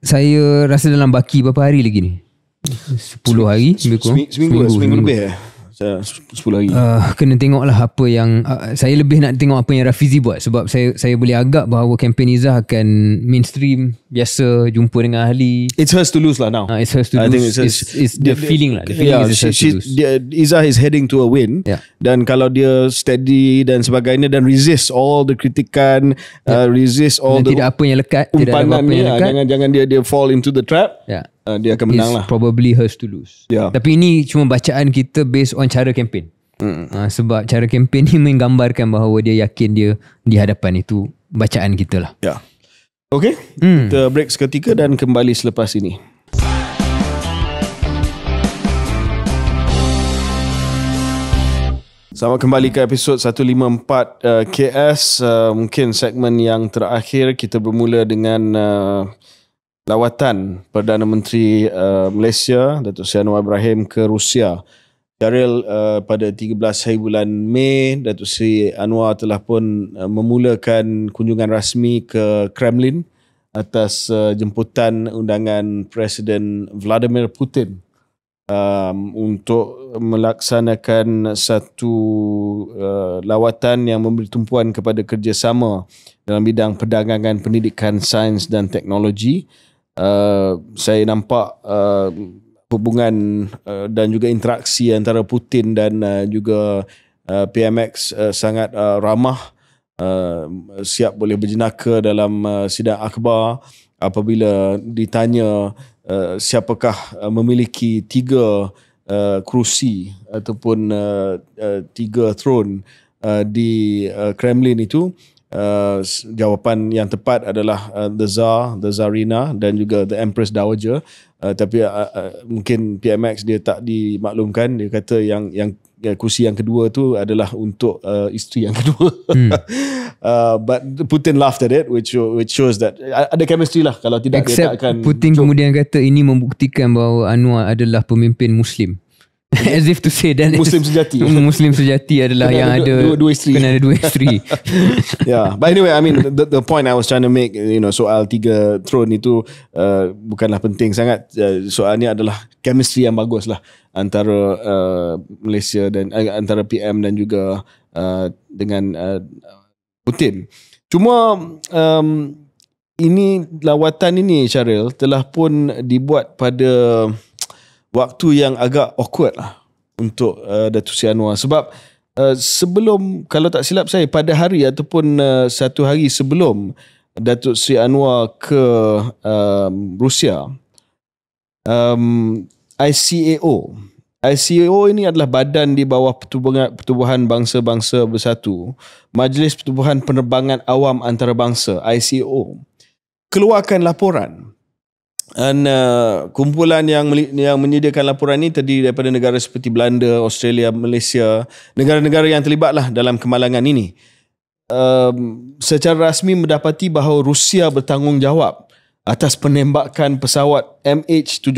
saya rasa dalam baki berapa hari lagi ni? 10 hari? Seminggu lebih 10 hari. Kena tengok lah apa yang saya lebih nak tengok apa yang Rafizi buat, sebab saya boleh agak bahawa kempen Izzah akan mainstream, biasa jumpa dengan ahli. It's hers to lose lah now. It's hers to lose. I think it's the feeling lah. The feeling is hers to lose. Izzah is heading to a win. Dan kalau dia steady dan sebagainya, dan resist all the kritikan, resist all dan the tidak apa yang lekat, umpanan ni, jangan dia fall into the trap. Dia akan menang lah. Probably hers to lose. Tapi ini cuma bacaan kita based on cara kempen. Sebab cara kempen ni menggambarkan bahawa dia yakin dia di hadapan. Itu bacaan kita lah. Okay, kita break seketika dan kembali selepas ini. Selamat kembali ke episod 154 KS. Mungkin segmen yang terakhir kita bermula dengan lawatan Perdana Menteri Malaysia Datuk Seri Anwar Ibrahim ke Rusia. Syaril, pada 13 hari bulan Mei, Datuk Seri Anwar telah pun memulakan kunjungan rasmi ke Kremlin atas jemputan undangan Presiden Vladimir Putin untuk melaksanakan satu lawatan yang memberi tumpuan kepada kerjasama dalam bidang perdagangan, pendidikan, sains dan teknologi. Saya nampak hubungan dan juga interaksi antara Putin dan juga PMX sangat ramah, siap boleh berjenaka dalam sidang akhbar apabila ditanya siapakah memiliki 3 kerusi ataupun 3 throne di Kremlin itu. Jawapan yang tepat adalah the Tsar, the Tsarina dan juga the Empress Dowager. Tapi mungkin PMX dia tak dimaklumkan. Dia kata yang kursi yang kedua tu adalah untuk isteri yang kedua. But Putin laughed at it, which shows that ada chemistry lah. Kalau tidak, Except dia tak akan. Putin kemudian kata ini membuktikan bahawa Anwar adalah pemimpin Muslim. As if to say that Muslim sejati. Muslim sejati adalah Kena yang ada ada dua isteri. Kena ada 2 isteri. Yeah, but anyway, I mean the point I was trying to make, soal 3 throne itu bukanlah penting sangat. Soalnya adalah chemistry yang bagus lah antara Malaysia dan antara PM dan juga dengan Putin. Cuma ini lawatan ini, Syaril, telah pun dibuat pada waktu yang agak awkward lah untuk Datuk Seri Anwar. Sebab sebelum, kalau tak silap saya, pada hari ataupun 1 hari sebelum Datuk Seri Anwar ke Rusia, ICAO ini adalah badan di bawah Pertubuhan Bangsa-Bangsa Bersatu, Majlis Pertubuhan Penerbangan Awam Antarabangsa, ICAO, keluarkan laporan. Dan kumpulan yang menyediakan laporan ini terdiri daripada negara seperti Belanda, Australia, Malaysia, negara-negara yang terlibatlah dalam kemalangan ini. Secara rasmi mendapati bahawa Rusia bertanggungjawab atas penembakan pesawat MH17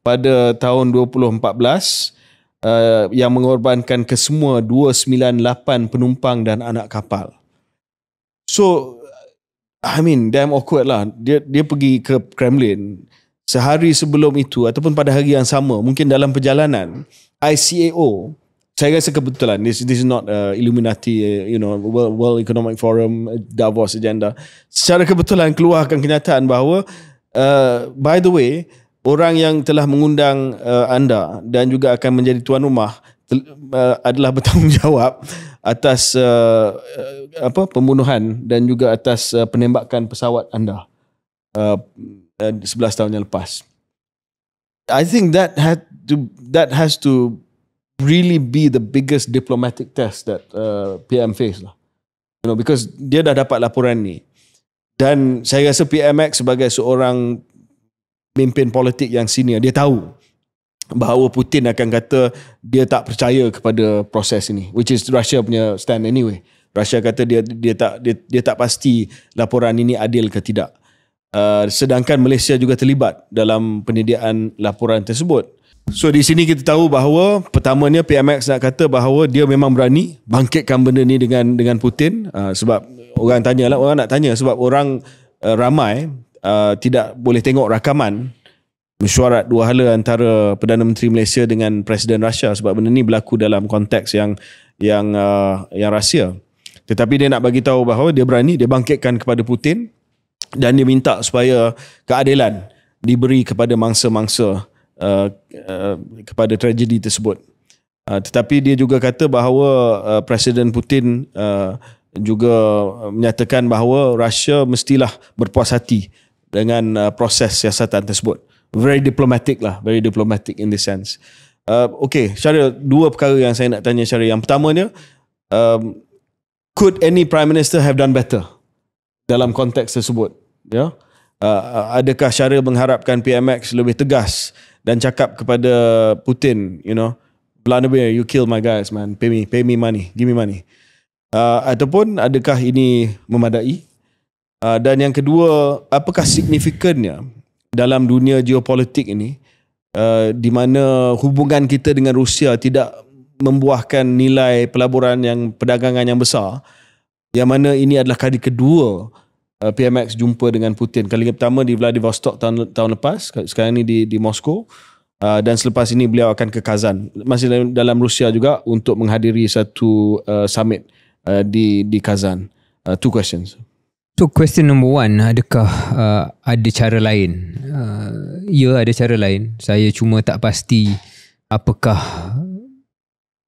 pada tahun 2014 yang mengorbankan kesemua 298 penumpang dan anak kapal. So, I mean, damn awkward lah. Dia pergi ke Kremlin sehari sebelum itu ataupun pada hari yang sama, mungkin dalam perjalanan. ICAO, saya rasa kebetulan, this is not Illuminati, World Economic Forum, Davos agenda. Secara kebetulan keluarkan kenyataan bahawa by the way, orang yang telah mengundang anda dan juga akan menjadi tuan rumah adalah bertanggungjawab atas pembunuhan dan juga atas penembakan pesawat anda 11 tahun yang lepas. I think that has to really be the biggest diplomatic test that PM face lah. Because dia dah dapat laporan ni, dan saya rasa PMX sebagai seorang pemimpin politik yang senior, dia tahu bahawa Putin akan kata dia tak percaya kepada proses ini, which is Russia punya stand anyway. Russia kata dia tak pasti laporan ini adil ke tidak. Sedangkan Malaysia juga terlibat dalam penyediaan laporan tersebut. So di sini kita tahu bahawa pertamanya PMX nak kata bahawa dia memang berani bangkitkan benda ni dengan Putin, sebab orang nak tanya sebab orang ramai tidak boleh tengok rakaman mesyuarat 2 hala antara Perdana Menteri Malaysia dengan Presiden Rusia, sebab benda ni berlaku dalam konteks yang rahsia. Tetapi dia nak bagi tahu bahawa dia berani, dia bangkitkan kepada Putin dan dia minta supaya keadilan diberi kepada mangsa-mangsa kepada tragedi tersebut. Tetapi dia juga kata bahawa Presiden Putin juga menyatakan bahawa Rusia mestilah berpuas hati dengan proses siasatan tersebut. Very diplomatic in this sense. Okay, Syaril, 2 perkara yang saya nak tanya Syaril. Yang pertamanya, could any Prime Minister have done better dalam konteks tersebut? Ya, adakah Syaril mengharapkan PMX lebih tegas dan cakap kepada Putin, Vladimir, you kill my guys, man. Pay me money. Give me money. Ataupun adakah ini memadai? Dan yang kedua, apakah signifikannya dalam dunia geopolitik ini, di mana hubungan kita dengan Rusia tidak membuahkan nilai pelaburan yang perdagangan yang besar, yang mana ini adalah kali kedua PMX jumpa dengan Putin. Kali pertama di Vladivostok tahun lepas, sekarang ini di Moskow, dan selepas ini beliau akan ke Kazan, masih dalam Rusia juga, untuk menghadiri satu summit di Kazan. Two questions. So question number one, adakah ada cara lain? Ya, ada cara lain. Saya cuma tak pasti apakah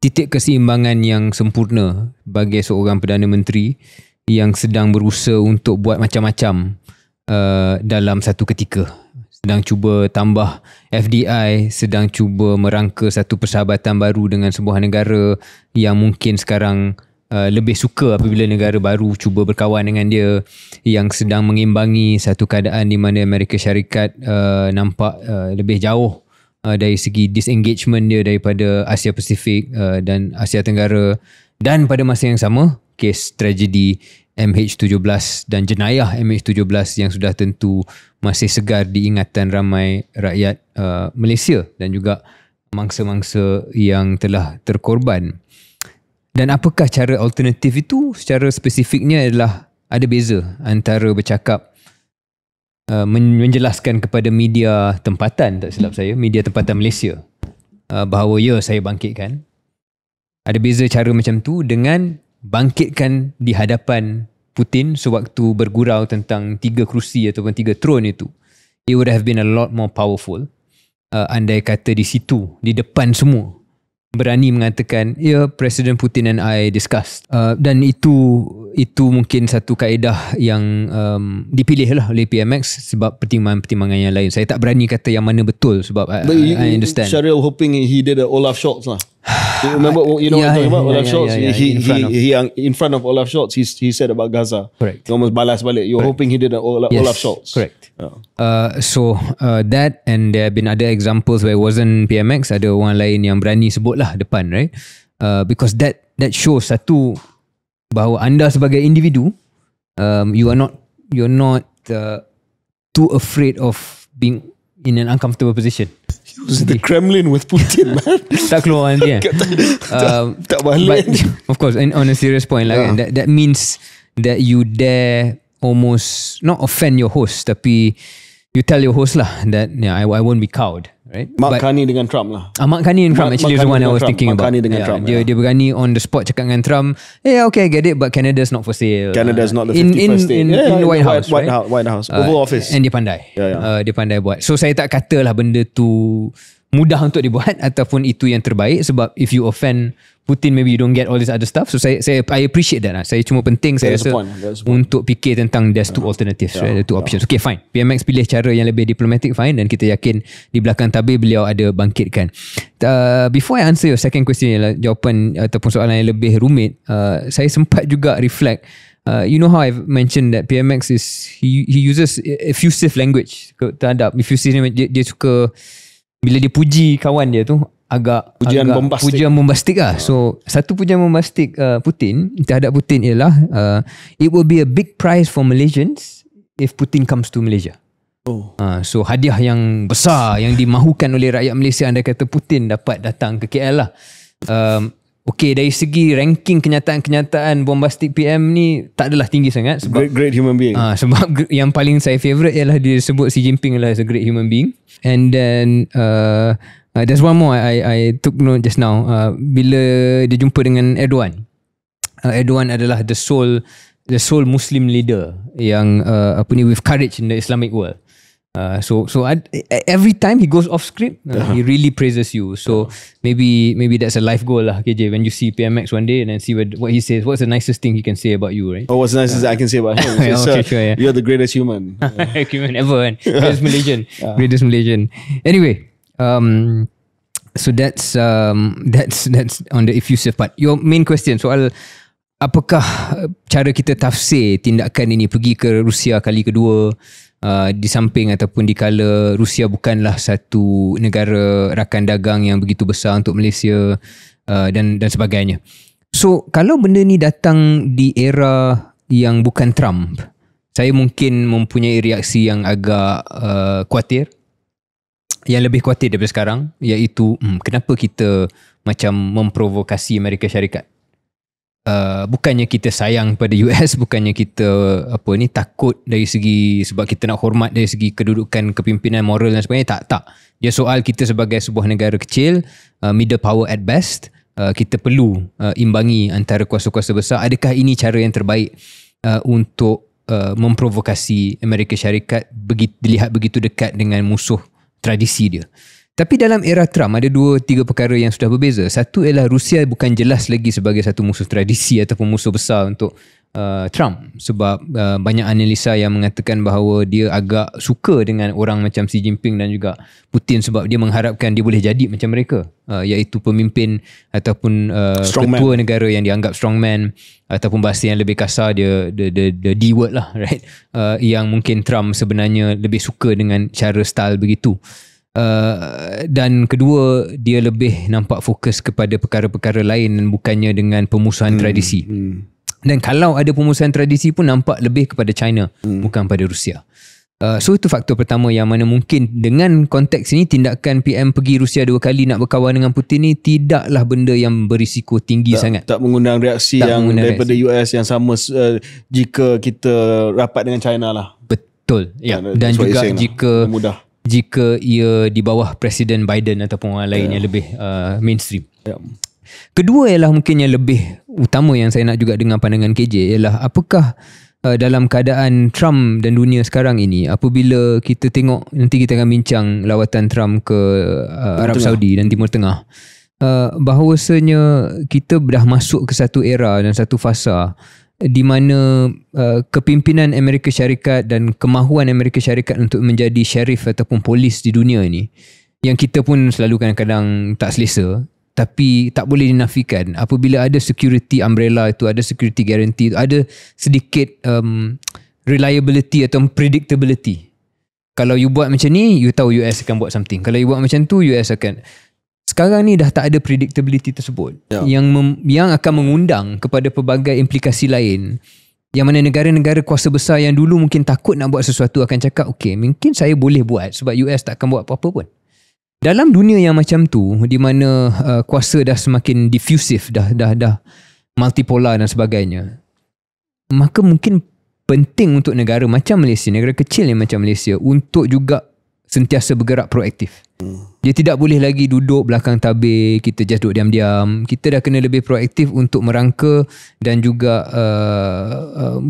titik keseimbangan yang sempurna bagi seorang Perdana Menteri yang sedang berusaha untuk buat macam-macam dalam satu ketika. Sedang cuba tambah FDI, sedang cuba merangka satu persahabatan baru dengan sebuah negara yang mungkin sekarang lebih suka apabila negara baru cuba berkawan dengan dia, yang sedang mengimbangi satu keadaan di mana Amerika Syarikat nampak lebih jauh dari segi disengagement dia daripada Asia Pasifik dan Asia Tenggara, dan pada masa yang sama kes tragedi MH17 dan jenayah MH17 yang sudah tentu masih segar di ingatan ramai rakyat Malaysia dan juga mangsa-mangsa yang telah terkorban. Dan apakah cara alternatif itu? Secara spesifiknya adalah ada beza antara bercakap, menjelaskan kepada media tempatan, tak silap saya, media tempatan Malaysia, bahawa ya, saya bangkitkan. Ada beza cara macam tu dengan bangkitkan di hadapan Putin sewaktu bergurau tentang 3 kerusi ataupun 3 tron itu. It would have been a lot more powerful andai kata di situ, di depan semua, berani mengatakan, ya, Presiden Putin and I discussed. Dan itu mungkin satu kaedah yang dipilih lah oleh PMX sebab pertimbangan-pertimbangan yang lain. Saya tak berani kata yang mana betul sebab I understand. Shahril hoping he did a Olaf Scholz lah. You remember, what I'm talking about? Olaf Scholz. He in front of Olaf Scholz, he said about Gaza. Correct. He almost balas balik. You're hoping he did a Olaf Scholz. Correct. So that, and there have been other examples where it wasn't PMX, ada orang lain yang berani sebut lah depan, right? Because that shows satu, bahawa anda sebagai individu, you're not too afraid of being in an uncomfortable position. Use the Kremlin with Putin, man. Tak keluar nanti kan. Tak balik. Of course, and on a serious point lah kan, that means that you dare almost not offend your host, tapi you tell your host lah that I won't be cowed, right? Mark Carney dengan Trump lah. Mark Carney and Trump actually is the one I was thinking about. Dia berani on the spot cakap dengan Trump, okay, I get it, but Canada's not for sale. Canada's not the 51st state. In the White House, right? White House, Oval Office. And dia pandai. Dia pandai buat. So saya tak katalah benda tu mudah untuk dibuat ataupun itu yang terbaik, sebab if you offend Putin, maybe you don't get all this other stuff. So I appreciate that lah. Saya cuma penting, saya rasa untuk fikir tentang there's two alternatives, right? Two options. Okay, fine. PMX pilih cara yang lebih diplomatic, fine, dan kita yakin di belakang tabir beliau ada bangkitkan. Before I answer your second question, jawapan ataupun soalan yang lebih rumit, saya sempat juga reflect. You know how I've mentioned that PMX he uses effusive language terhadap, effusive, dia suka bila dia puji kawan dia tu agak pujian bombastik lah. So satu pujian bombastik Putin terhadap Putin ialah it will be a big prize for Malaysians if Putin comes to Malaysia. So hadiah yang besar yang dimahukan oleh rakyat Malaysia andai kata Putin dapat datang ke KL lah. Okay, dari segi ranking kenyataan-kenyataan bombastik PM ni tak adalah tinggi sangat sebab great human being. Sebab yang paling saya favourite ialah dia sebut Xi Jinping adalah as a great human being. And then there's one more I took note just now, bila dia jumpa dengan Erdogan. Erdogan adalah the sole Muslim leader yang with courage in the Islamic world. So every time he goes off script, he really praises you. So maybe that's a life goal lah, KJ. When you see PMX one day and then see what he says, what's the nicest thing he can say about you, right? What's the nicest I can say about him? Sure. You're the greatest human. Human ever, kan? Greatest Malaysian. Greatest Malaysian. Anyway, so that's on the effusive part. Your main question soal apakah cara kita tafsir tindakan ini, pergi ke Rusia kali kedua, di samping ataupun dikala Rusia bukanlah satu negara rakan dagang yang begitu besar untuk Malaysia dan sebagainya. So kalau benda ni datang di era yang bukan Trump, saya mungkin mempunyai reaksi yang agak khawatir, yang lebih khawatir daripada sekarang, iaitu kenapa kita macam memprovokasi Amerika Syarikat. Bukannya kita sayang pada US, bukannya kita takut dari segi sebab kita nak hormat dari segi kedudukan kepimpinan moral dan sebagainya, tak. Dia soal kita sebagai sebuah negara kecil, middle power at best, kita perlu imbangi antara kuasa-kuasa besar. Adakah ini cara yang terbaik untuk memprovokasi Amerika Syarikat dilihat begitu dekat dengan musuh tradisi dia? Tapi dalam era Trump ada 2-3 perkara yang sudah berbeza. Satu ialah Rusia bukan jelas lagi sebagai satu musuh tradisi ataupun musuh besar untuk Trump, sebab banyak analisa yang mengatakan bahawa dia agak suka dengan orang macam Xi Jinping dan juga Putin sebab dia mengharapkan dia boleh jadi macam mereka, iaitu pemimpin ataupun ketua negara yang dianggap strongman, ataupun bahasa yang lebih kasar dia the D word lah, right? Yang mungkin Trump sebenarnya lebih suka dengan cara style begitu. Dan kedua, dia lebih nampak fokus kepada perkara-perkara lain dan bukannya dengan pemusuhan tradisi. Dan kalau ada pemusuhan tradisi pun nampak lebih kepada China, bukan pada Rusia. So itu faktor pertama yang mana mungkin dengan konteks ini tindakan PM pergi Rusia 2 kali nak berkawan dengan Putin ni tidaklah benda yang berisiko tinggi sangat. Tak mengundang reaksi yang daripada US yang sama jika kita rapat dengan China lah. Betul. Ya. Dan juga jika ia di bawah Presiden Biden ataupun orang lain yang lebih mainstream. Kedua ialah mungkin yang lebih utama yang saya nak juga dengar pandangan KJ ialah apakah dalam keadaan Trump dan dunia sekarang ini, apabila kita tengok, nanti kita akan bincang lawatan Trump ke Arab Saudi dan Timur Tengah, bahawasanya kita dah masuk ke satu era dan satu fasa di mana kepimpinan Amerika Syarikat dan kemahuan Amerika Syarikat untuk menjadi syarif ataupun polis di dunia ini, yang kita pun selalu kadang-kadang tak selesa, tapi tak boleh dinafikan apabila ada security umbrella itu, ada security guarantee itu, ada sedikit reliability atau predictability. Kalau you buat macam ni, you tahu US akan buat something. Kalau you buat macam tu, US akan. Sekarang ni dah tak ada predictability tersebut, yang akan mengundang kepada pelbagai implikasi lain, yang mana negara-negara kuasa besar yang dulu mungkin takut nak buat sesuatu akan cakap, okay, mungkin saya boleh buat sebab US tak akan buat apa-apa pun. Dalam dunia yang macam tu, di mana kuasa dah semakin diffusif, dah multipolar dan sebagainya, maka mungkin penting untuk negara macam Malaysia, negara kecil yang macam Malaysia, untuk juga sentiasa bergerak proaktif. Dia tidak boleh lagi duduk belakang tabir, kita just duduk diam-diam. Kita dah kena lebih proaktif untuk merangka dan juga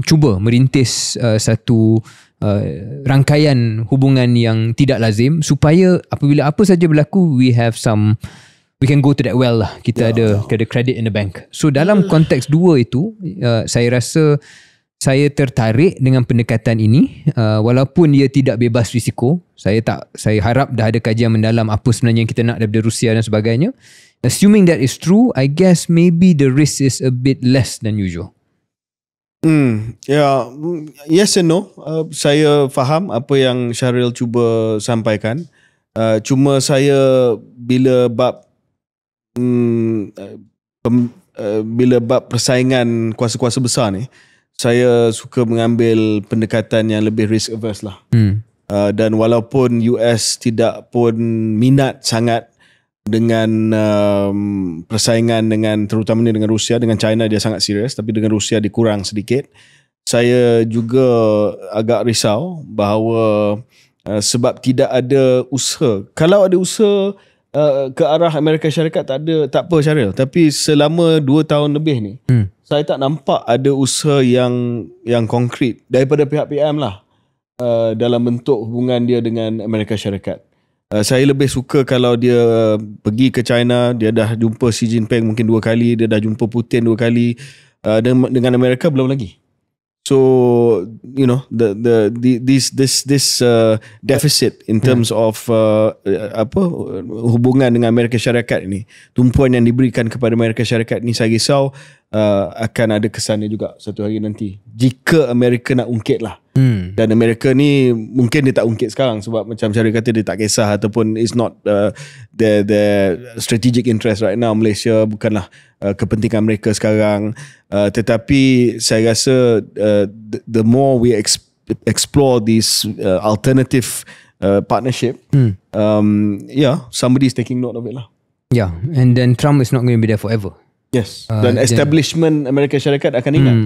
cuba merintis satu rangkaian hubungan yang tidak lazim, supaya apabila apa saja berlaku, we can go to that well lah. Kita ada credit in the bank. So dalam konteks dua itu, saya rasa saya tertarik dengan pendekatan ini, walaupun dia tidak bebas risiko. Saya harap dah ada kajian mendalam apa sebenarnya yang kita nak daripada Rusia dan sebagainya. Assuming that is true, I guess maybe the risk is a bit less than usual. Yes and no. Saya faham apa yang Syahril cuba sampaikan. Cuma saya bila bab persaingan kuasa-kuasa besar ni, saya suka mengambil pendekatan yang lebih risk averse lah. Dan walaupun US tidak pun minat sangat dengan persaingan dengan, terutamanya dengan Rusia, dengan China dia sangat serius, tapi dengan Rusia dikurang sedikit. Saya juga agak risau bahawa sebab tidak ada usaha. Kalau ada usaha ke arah Amerika Syarikat, tak apa Syahril, tapi selama 2 tahun lebih ni saya tak nampak ada usaha yang konkret daripada pihak PM lah, dalam bentuk hubungan dia dengan Amerika Syarikat. Saya lebih suka kalau dia pergi ke China, dia dah jumpa Xi Jinping mungkin 2 kali, dia dah jumpa Putin 2 kali, dengan Amerika belum lagi. So you know, this deficit in terms of hubungan dengan Amerika Syarikat ini, tumpuan yang diberikan kepada Amerika Syarikat ini, saya risau akan ada kesannya juga satu hari nanti jika Amerika nak ungkit lah Dan Amerika ni mungkin dia tak ungkit sekarang sebab macam cara kata dia tak kisah ataupun it's not the strategic interest right now. Malaysia bukanlah kepentingan mereka sekarang, tetapi saya rasa the more we explore this alternative partnership, somebody is taking note of it lah. Yeah, and then Trump is not going to be there forever. Yes. Dan establishment Amerika Syarikat akan ingat.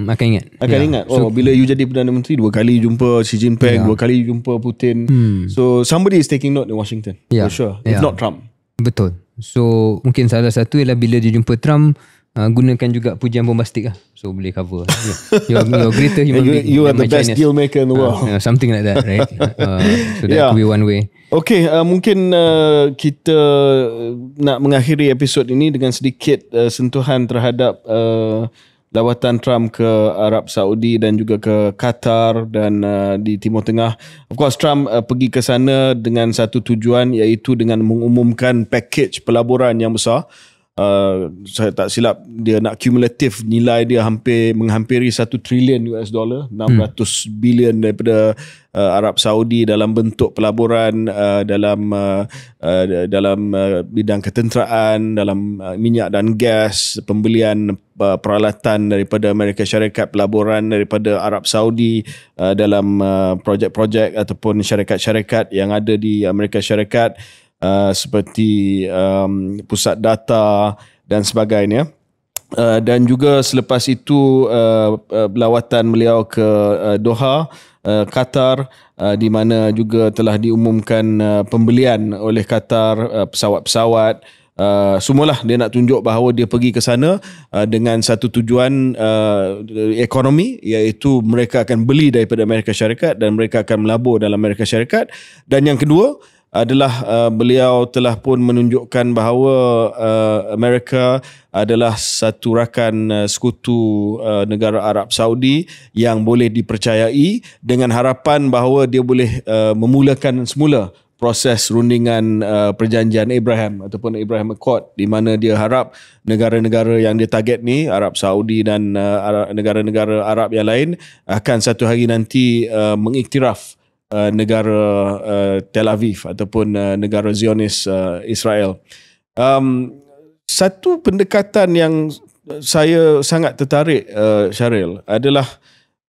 Akan ingat. Oh, bila you jadi Perdana Menteri 2 kali jumpa Xi Jinping, 2 kali jumpa Putin. So somebody is taking note in Washington. For sure. If not Trump. Betul. So mungkin salah satu ialah bila dia jumpa Trump, gunakan juga pujian bombastik lah. So boleh cover. You're greater human being. You are the best deal maker in the world. Something like that, right? So that could be one way. Okay, mungkin kita nak mengakhiri episod ini dengan sedikit sentuhan terhadap lawatan Trump ke Arab Saudi dan juga ke Qatar dan di Timur Tengah. Of course, Trump pergi ke sana dengan satu tujuan, iaitu dengan mengumumkan package pelaburan yang besar. Saya tak silap dia nak cumulative nilai dia menghampiri $1 trilion, 600 bilion daripada Arab Saudi dalam bentuk pelaburan, dalam bidang ketenteraan, dalam minyak dan gas, pembelian peralatan daripada Amerika Syarikat, pelaburan daripada Arab Saudi dalam projek-projek ataupun syarikat-syarikat yang ada di Amerika Syarikat, seperti pusat data dan sebagainya. Dan juga selepas itu lawatan beliau ke Doha, Qatar, di mana juga telah diumumkan pembelian oleh Qatar pesawat-pesawat. Semualah dia nak tunjuk bahawa dia pergi ke sana dengan satu tujuan ekonomi, iaitu mereka akan beli daripada Amerika Syarikat dan mereka akan melabur dalam Amerika Syarikat. Dan yang kedua adalah beliau telah pun menunjukkan bahawa Amerika adalah satu rakan sekutu negara Arab Saudi yang boleh dipercayai, dengan harapan bahawa dia boleh memulakan semula proses rundingan perjanjian Abraham ataupun Abraham Accord, di mana dia harap negara-negara yang dia target ni, Arab Saudi dan negara-negara Arab yang lain, akan satu hari nanti mengiktiraf negara Tel Aviv ataupun negara Zionis Israel. Satu pendekatan yang saya sangat tertarik, Syaril, adalah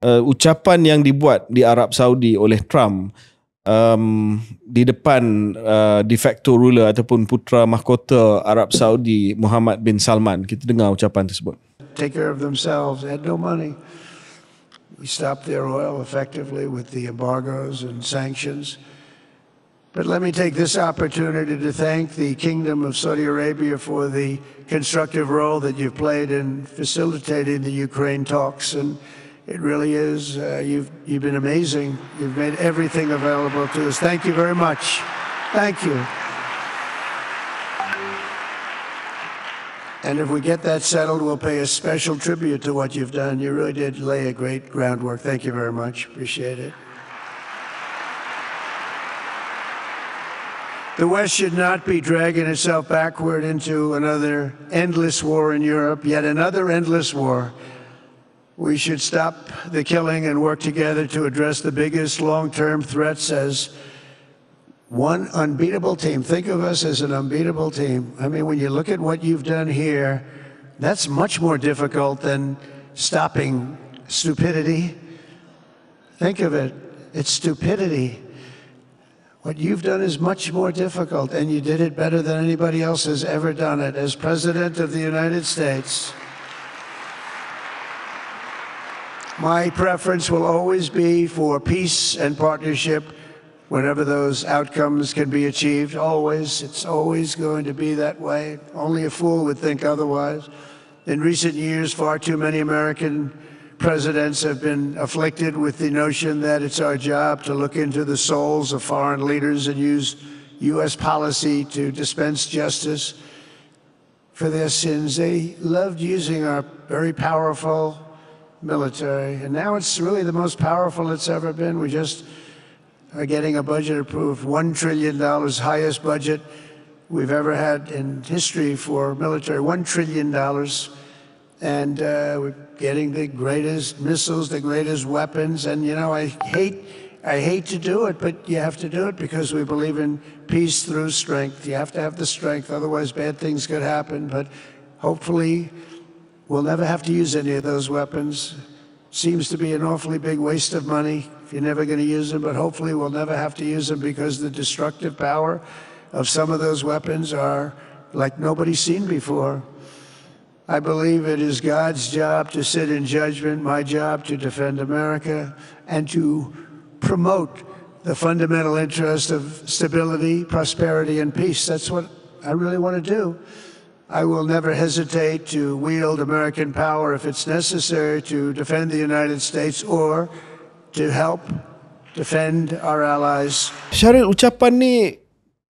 ucapan yang dibuat di Arab Saudi oleh Trump di depan de facto ruler ataupun putra mahkota Arab Saudi, Muhammad bin Salman. Kita dengar ucapan tersebut. Take care of themselves, they had no money. We stopped their oil effectively with the embargoes and sanctions. But let me take this opportunity to thank the Kingdom of Saudi Arabia for the constructive role that you've played in facilitating the Ukraine talks. And it really is, you've been amazing. You've made everything available to us. Thank you very much. Thank you. And if we get that settled, we'll pay a special tribute to what you've done. You really did lay a great groundwork. Thank you very much. Appreciate it. The West should not be dragging itself backward into another endless war in Europe, yet another endless war. We should stop the killing and work together to address the biggest long-term threats as one unbeatable team. Think of us as an unbeatable team. I mean, when you look at what you've done here, that's much more difficult than stopping stupidity. Think of it. It's stupidity. What you've done is much more difficult, and you did it better than anybody else has ever done it. As President of the United States, my preference will always be for peace and partnership whenever those outcomes can be achieved. Always. It's always going to be that way. Only a fool would think otherwise. In recent years, far too many American presidents have been afflicted with the notion that it's our job to look into the souls of foreign leaders and use U.S. policy to dispense justice for their sins. They loved using our very powerful military, and now it's really the most powerful it's ever been. We just are getting a budget approved, $1 trillion, highest budget we've ever had in history for military, $1 trillion. and we're getting the greatest missiles, the greatest weapons. And I hate to do it, but you have to do it because we believe in peace through strength. You have to have the strength, otherwise bad things could happen. But hopefully we'll never have to use any of those weapons. Seems to be an awfully big waste of money if you're never going to use them, but hopefully we'll never have to use them because the destructive power of some of those weapons are like nobody's seen before. I believe it is God's job to sit in judgment, my job to defend America and to promote the fundamental interest of stability, prosperity, and peace. That's what I really want to do. I will never hesitate to wield American power if it's necessary to defend the United States or to help defend our allies. Syaril, ucapan ni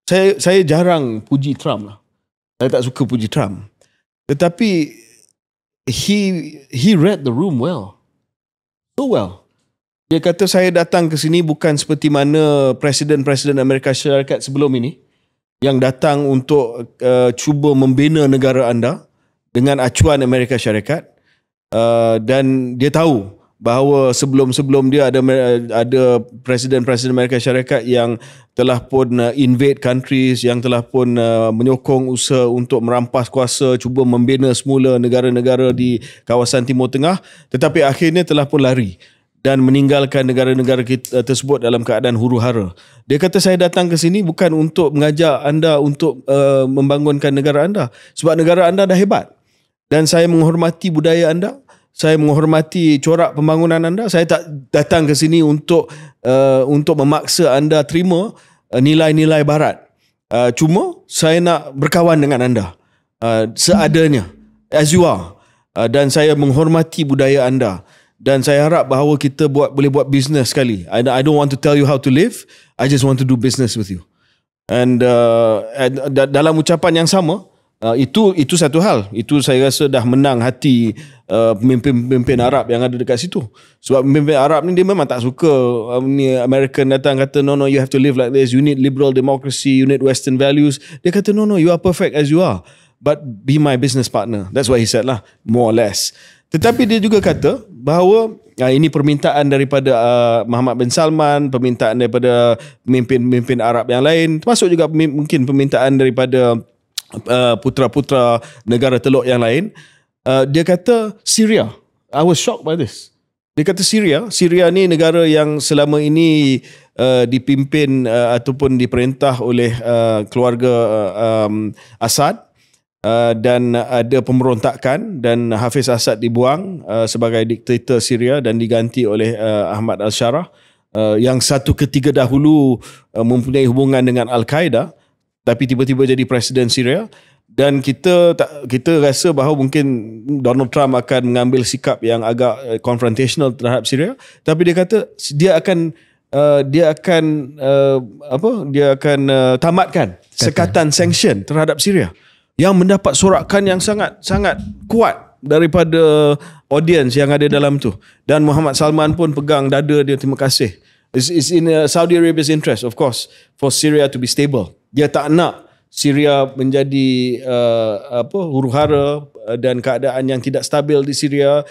saya jarang puji Trump lah. Saya tak suka puji Trump. Tetapi he read the room well. So well. Dia kata saya datang ke sini bukan seperti mana Presiden-Presiden Amerika Syarikat sebelum ini yang datang untuk cuba membina negara anda dengan acuan Amerika Syarikat, dan dia tahu bahawa sebelum-sebelum dia ada Presiden-Presiden Amerika Syarikat yang telah pun invade countries, yang telah pun menyokong usaha untuk merampas kuasa, cuba membina semula negara-negara di kawasan Timur Tengah, tetapi akhirnya telah pun lari dan meninggalkan negara-negara tersebut dalam keadaan huru-hara. Dia kata saya datang ke sini bukan untuk mengajak anda untuk membangunkan negara anda, sebab negara anda dah hebat. Dan saya menghormati budaya anda, saya menghormati corak pembangunan anda. Saya tak datang ke sini untuk memaksa anda terima nilai-nilai barat. Cuma saya nak berkawan dengan anda seadanya, as you are. Dan saya menghormati budaya anda. Dan saya harap bahawa kita boleh buat business sekali. I don't want to tell you how to live. I just want to do business with you. And dalam ucapan yang sama, itu satu hal. Itu saya rasa dah menang hati pemimpin-pemimpin Arab yang ada dekat situ. Sebab pemimpin Arab ni dia memang tak suka American datang kata no, you have to live like this. You need liberal democracy. You need Western values. Dia kata no, you are perfect as you are. But be my business partner. That's what he said lah, more or less. Tetapi dia juga kata bahawa ini permintaan daripada Muhammad bin Salman, permintaan daripada pemimpin-pemimpin Arab yang lain, termasuk juga mungkin permintaan daripada putra-putra negara teluk yang lain. Dia kata Syria. I was shocked by this. Dia kata Syria ni negara yang selama ini dipimpin ataupun diperintah oleh keluarga Assad. Dan ada pemberontakan dan Hafiz Assad dibuang sebagai diktator Syria dan diganti oleh Ahmad al-Sharah, yang satu ketika dahulu mempunyai hubungan dengan Al-Qaeda tapi tiba-tiba jadi presiden Syria. Dan kita rasa bahawa mungkin Donald Trump akan mengambil sikap yang agak confrontational terhadap Syria, tapi dia kata dia akan tamatkan sekatan sanction terhadap Syria yang mendapat sorakan yang sangat kuat daripada audience yang ada dalam tu. Dan Muhammad Salman pun pegang dada dia, terima kasih. It's in Saudi Arabia's interest, of course, for Syria to be stable. Dia tak nak Syria menjadi huru-hara dan keadaan yang tidak stabil di Syria,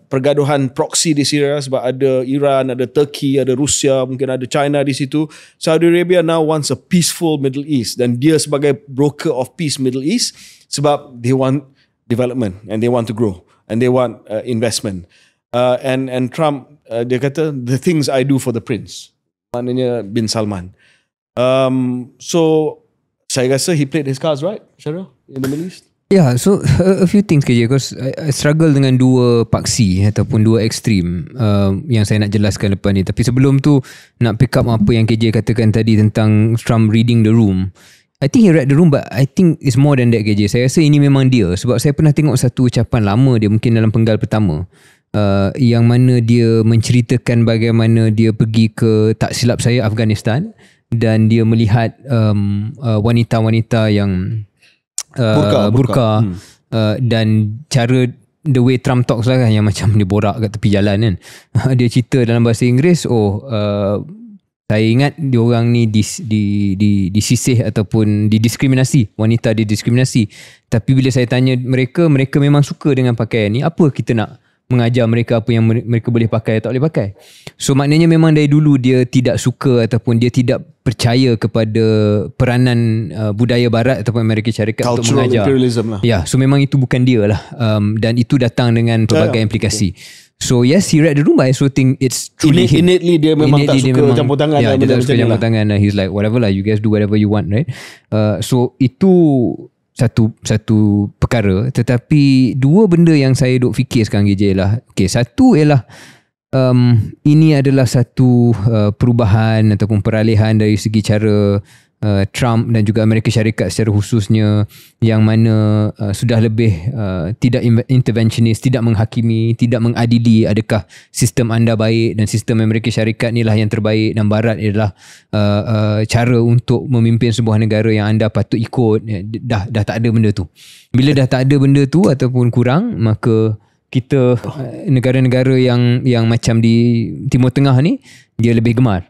pergaduhan proksi di Syria sebab ada Iran, ada Turkey, ada Rusia, mungkin ada China di situ. Saudi Arabia now wants a peaceful Middle East, dan dia sebagai broker of peace Middle East sebab they want development and they want to grow and they want investment. And Trump, dia kata the things I do for the prince, maknanya bin Salman. So saya rasa he played his cards right, Syaril, in the Middle East. Yeah, so a few things kerja, because I struggle dengan dua paksi ataupun dua ekstrim yang saya nak jelaskan lepas ni. Tapi sebelum tu nak pick up apa yang KJ katakan tadi tentang Trump reading the room. I think he read the room, but I think it's more than that, KJ. Saya rasa ini memang dia, sebab saya pernah tengok satu ucapan lama dia, mungkin dalam penggal pertama, yang mana dia menceritakan bagaimana dia pergi ke, tak silap saya, Afghanistan, dan dia melihat wanita-wanita yang burka. Dan cara the way Trump talks lah kan, yang macam dia borak kat tepi jalan kan. Dia cerita dalam bahasa Inggeris, Saya ingat diorang ni disisih ataupun didiskriminasi, wanita didiskriminasi. Tapi bila saya tanya mereka memang suka dengan pakaian ni. Apa kita nak mengajar mereka apa yang mereka boleh pakai atau tak boleh pakai? So maknanya memang dari dulu dia tidak suka ataupun dia tidak percaya kepada peranan budaya barat ataupun Amerika Syarikat Cultural untuk mengajar. imperialism lah. Ya, so memang itu bukan dia lah. Dan itu datang dengan pelbagai implikasi. So yes, he read the room, but I also think it's truly him. Innately dia memang tak suka campur tangan. Ya, dia tak suka campur tangan. He's like, whatever lah, you guys do whatever you want, right? So itu satu perkara. Tetapi dua benda yang saya duk fikir sekarang KJ lah. Okay, satu ialah ini adalah satu perubahan ataupun peralihan dari segi cara Trump dan juga Amerika Syarikat secara khususnya, yang mana sudah lebih tidak interventionist, tidak menghakimi, tidak mengadili adakah sistem anda baik dan sistem Amerika Syarikat ni lah yang terbaik dan barat adalah cara untuk memimpin sebuah negara yang anda patut ikut. Dah tak ada benda tu. Bila dah tak ada benda tu ataupun kurang, maka kita negara-negara yang macam di Timur Tengah ni, dia lebih gemar.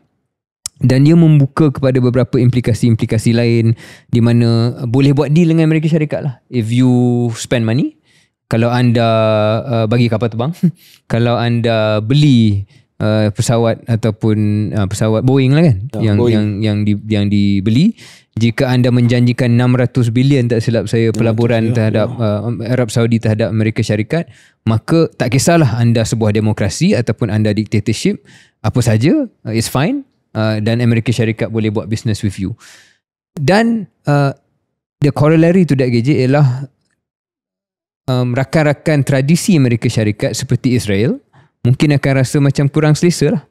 Dan dia membuka kepada beberapa implikasi-implikasi lain di mana boleh buat deal dengan Amerika Syarikat lah. If you spend money, kalau anda bagi kapal terbang, kalau anda beli pesawat ataupun pesawat Boeing lah kan, yang dibeli, jika anda menjanjikan 600 bilion tak silap saya pelaburan terhadap Arab Saudi terhadap Amerika Syarikat, maka tak kisahlah anda sebuah demokrasi ataupun anda dictatorship, apa saja, it's fine. Dan Amerika Syarikat boleh buat business with you. Dan the corollary to that KJ ialah rakan-rakan tradisi Amerika Syarikat seperti Israel mungkin akan rasa macam kurang selesa lah.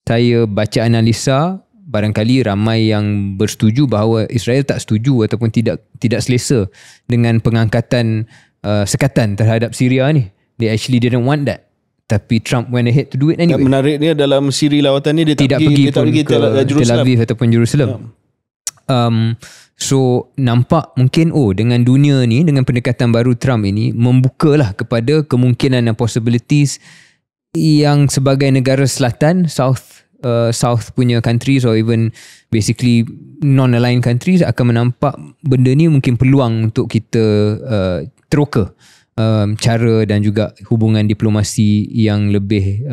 Saya baca analisa, barangkali ramai yang bersetuju bahawa Israel tak setuju ataupun tidak selesa dengan pengangkatan sekatan terhadap Syria ni. They actually didn't want that. Tapi Trump went ahead to do it anyway. Yang menariknya dalam siri lawatan ni dia tidak pergi ke Jerusalem. Tel Aviv ataupun Jerusalem. So nampak mungkin dengan dunia ni, dengan pendekatan baru Trump ini, membukalah kepada kemungkinan dan possibilities yang sebagai negara selatan, South punya countries or even basically non-aligned countries akan menampak benda ni mungkin peluang untuk kita teroka cara dan juga hubungan diplomasi yang lebih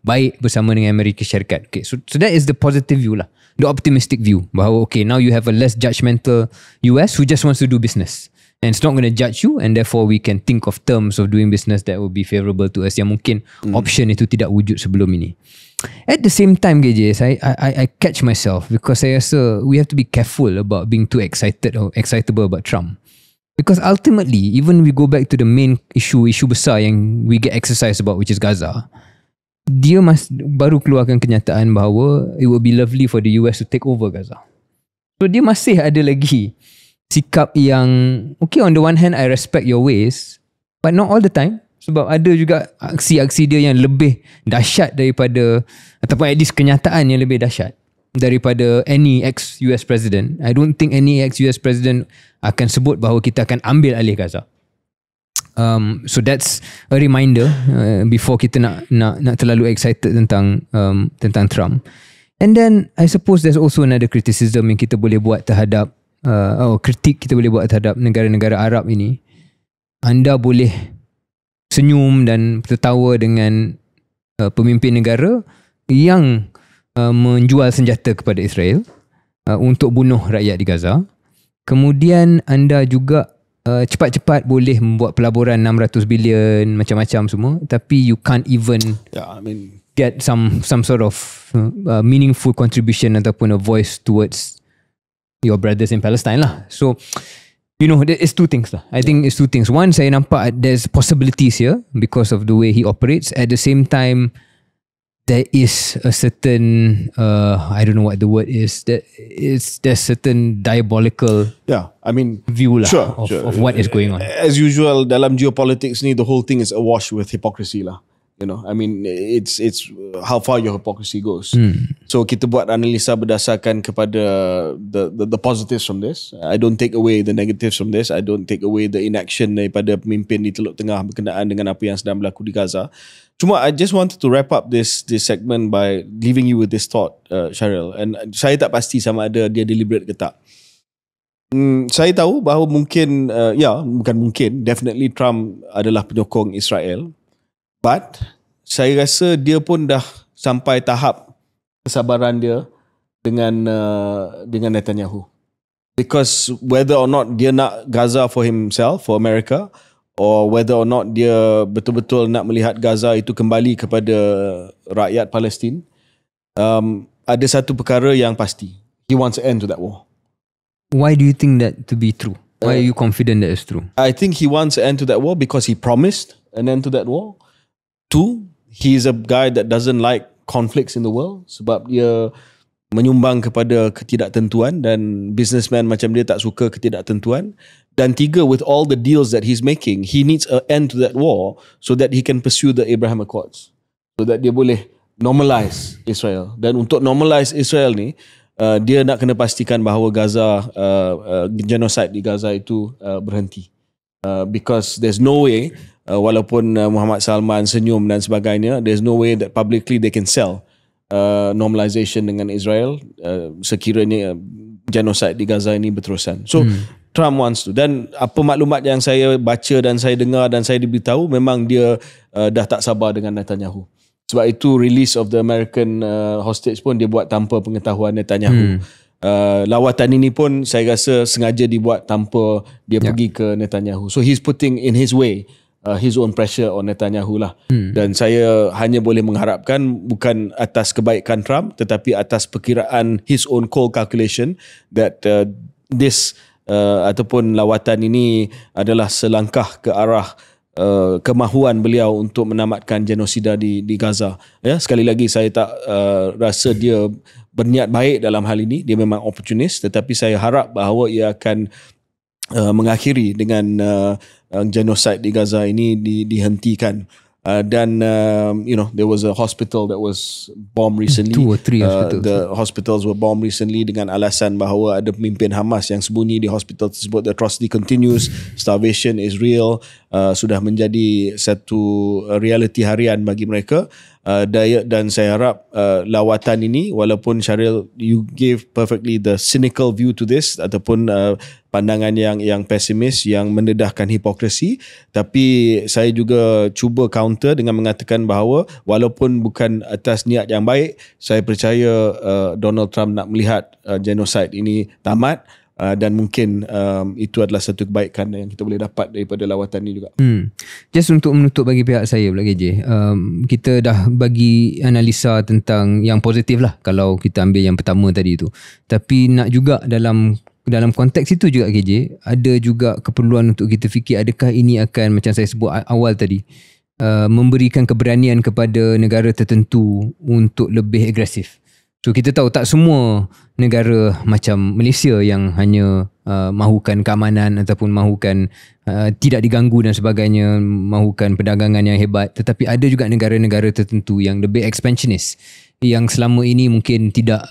baik bersama dengan Amerika Syarikat. Okay, so that is the positive view lah, the optimistic view, bahawa okay, now you have a less judgmental US who just wants to do business and it's not going to judge you, and therefore we can think of terms of doing business that will be favourable to us, yang mungkin option itu tidak wujud sebelum ini. At the same time KJ, I catch myself because saya rasa we have to be careful about being too excited or excitable about Trump. Because ultimately, even we go back to the main isu besar yang we get exercised about, which is Gaza, dia baru keluarkan kenyataan bahawa it would be lovely for the US to take over Gaza. So dia masih ada lagi sikap yang, okay, on the one hand I respect your ways, but not all the time. Sebab ada juga aksi-aksi dia yang lebih dahsyat daripada, ataupun at least kenyataan yang lebih dahsyat daripada any ex-US president. I don't think any ex-US president akan sebut bahawa kita akan ambil alih Gaza. So that's a reminder before kita nak terlalu excited tentang Trump. And then I suppose there's also another criticism yang kita boleh buat terhadap kritik kita boleh buat terhadap negara-negara Arab ini. Anda boleh senyum dan tertawa dengan pemimpin negara yang menjual senjata kepada Israel untuk bunuh rakyat di Gaza. Kemudian anda juga cepat-cepat boleh membuat pelaburan 600 bilion macam-macam semua, tapi you can't even get some sort of meaningful contribution ataupun a voice towards your brothers in Palestine lah. So it's two things lah. I think it's two things. One, saya nampak there's possibilities here because of the way he operates. At the same time, there is a certain I don't know what the word is. There's certain diabolical view lah of what is going on. As usual dalam geopolitics ni, the whole thing is awash with hypocrisy lah. I mean, it's how far your hypocrisy goes. So kita buat analisa berdasarkan kepada the positives from this. I don't take away the negatives from this. I don't take away the inaction daripada pemimpin di Teluk Tengah berkenaan dengan apa yang sedang berlaku di Gaza. Cuma I just wanted to wrap up this segment by leaving you with this thought, Shahril. And saya tak pasti sama ada dia deliberate ke tak. Saya tahu bahawa mungkin, bukan mungkin, definitely Trump adalah penyokong Israel. But saya rasa dia pun dah sampai tahap kesabaran dia dengan Netanyahu. Because whether or not dia nak Gaza for himself, for America, or whether or not dia betul-betul nak melihat Gaza itu kembali kepada rakyat Palestin, ada satu perkara yang pasti. He wants an end to that war. Why do you think that to be true? Why are you confident that it's true? I think he wants an end to that war because he promised an end to that war. 2, he is a guy that doesn't like conflicts in the world sebab dia menyumbang kepada ketidaktentuan dan businessman macam dia tak suka ketidaktentuan. Dan 3, with all the deals that he's making, he needs an end to that war so that he can pursue the Abraham Accords. So that dia boleh normalize Israel. Dan untuk normalize Israel ni, dia nak kena pastikan bahawa Gaza, genocide di Gaza itu berhenti. Because there's no way, walaupun Muhammad Salman senyum dan sebagainya, there's no way that publicly they can sell normalization dengan Israel sekiranya genocide di Gaza ini berterusan. So Trump wants to. Dan apa maklumat yang saya baca dan saya dengar dan saya diberitahu, memang dia dah tak sabar dengan Netanyahu. Sebab itu release of the American hostage pun dia buat tanpa pengetahuan Netanyahu. Lawatan ini pun saya rasa sengaja dibuat tanpa dia pergi ke Netanyahu. So he's putting in his way his own pressure on Netanyahu lah. Dan saya hanya boleh mengharapkan bukan atas kebaikan Trump tetapi atas perkiraan his own cold calculation that this ataupun lawatan ini adalah selangkah ke arah kemahuan beliau untuk menamatkan genosida di Gaza. Ya, sekali lagi saya tak rasa dia berniat baik dalam hal ini. Dia memang opportunis, tetapi saya harap bahawa ia akan mengakhiri dengan genocide di Gaza ini dihentikan. Dan there was a hospital that was bombed recently. 2 or 3 hospitals. The hospitals were bombed recently dengan alasan bahawa ada pemimpin Hamas yang sembunyi di hospital tersebut. The atrocity continues. Starvation is real. Sudah menjadi satu realiti harian bagi mereka. Dan saya harap lawatan ini, walaupun Shahril, you gave perfectly the cynical view to this ataupun pandangan yang pesimis yang mendedahkan hipokrasi, tapi saya juga cuba counter dengan mengatakan bahawa walaupun bukan atas niat yang baik, saya percaya Donald Trump nak melihat genocide ini tamat. Dan mungkin itu adalah satu kebaikan yang kita boleh dapat daripada lawatan ini juga. Just untuk menutup bagi pihak saya pula KJ, kita dah bagi analisa tentang yang positif lah kalau kita ambil yang pertama tadi tu. Tapi nak juga dalam konteks itu juga KJ, ada juga keperluan untuk kita fikir adakah ini akan, macam saya sebut awal tadi, memberikan keberanian kepada negara tertentu untuk lebih agresif. So kita tahu tak semua negara macam Malaysia yang hanya mahukan keamanan ataupun mahukan tidak diganggu dan sebagainya, mahukan perdagangan yang hebat, tetapi ada juga negara-negara tertentu yang lebih expansionist yang selama ini mungkin tidak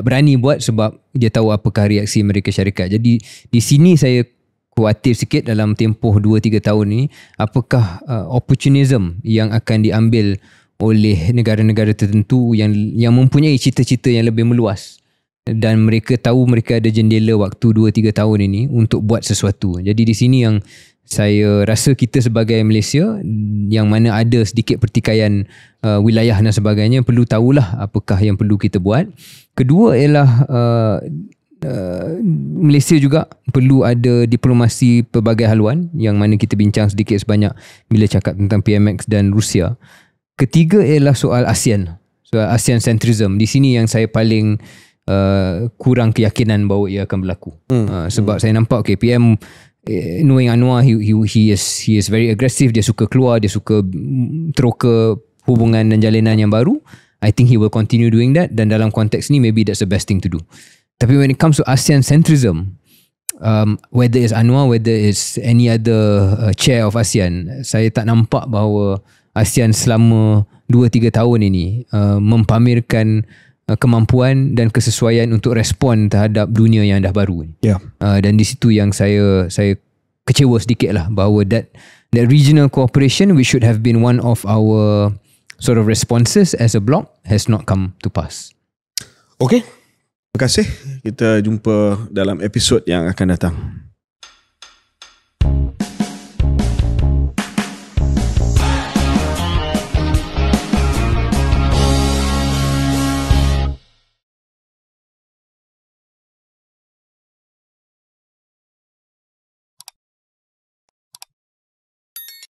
berani buat sebab dia tahu apakah reaksi Amerika Syarikat. Jadi di sini saya khawatir sikit dalam tempoh 2-3 tahun ini, apakah opportunism yang akan diambil oleh negara-negara tertentu yang mempunyai cita-cita yang lebih meluas dan mereka tahu mereka ada jendela waktu 2-3 tahun ini untuk buat sesuatu. Jadi di sini yang saya rasa kita sebagai Malaysia yang mana ada sedikit pertikaian wilayah dan sebagainya perlu tahulah apakah yang perlu kita buat. Kedua ialah Malaysia juga perlu ada diplomasi pelbagai haluan yang mana kita bincang sedikit sebanyak bila cakap tentang PMX dan Rusia. Ketiga ialah soal ASEAN. Soal ASEAN centrism. Di sini yang saya paling kurang keyakinan bahawa ia akan berlaku. Sebab saya nampak PM knowing Anwar, he is very aggressive. Dia suka keluar, dia suka teroka hubungan dan jalinan yang baru. I think he will continue doing that, dan dalam konteks ni maybe that's the best thing to do. Tapi when it comes to ASEAN centrism, whether it's Anwar, whether it's any other chair of ASEAN, saya tak nampak bahawa ASEAN selama 2-3 tahun ini mempamerkan kemampuan dan kesesuaian untuk respon terhadap dunia yang dah baru ni. Dan di situ yang saya kecewa sedikit lah bahawa that regional cooperation which should have been one of our sort of responses as a bloc has not come to pass. Okay. Terima kasih. Kita jumpa dalam episod yang akan datang.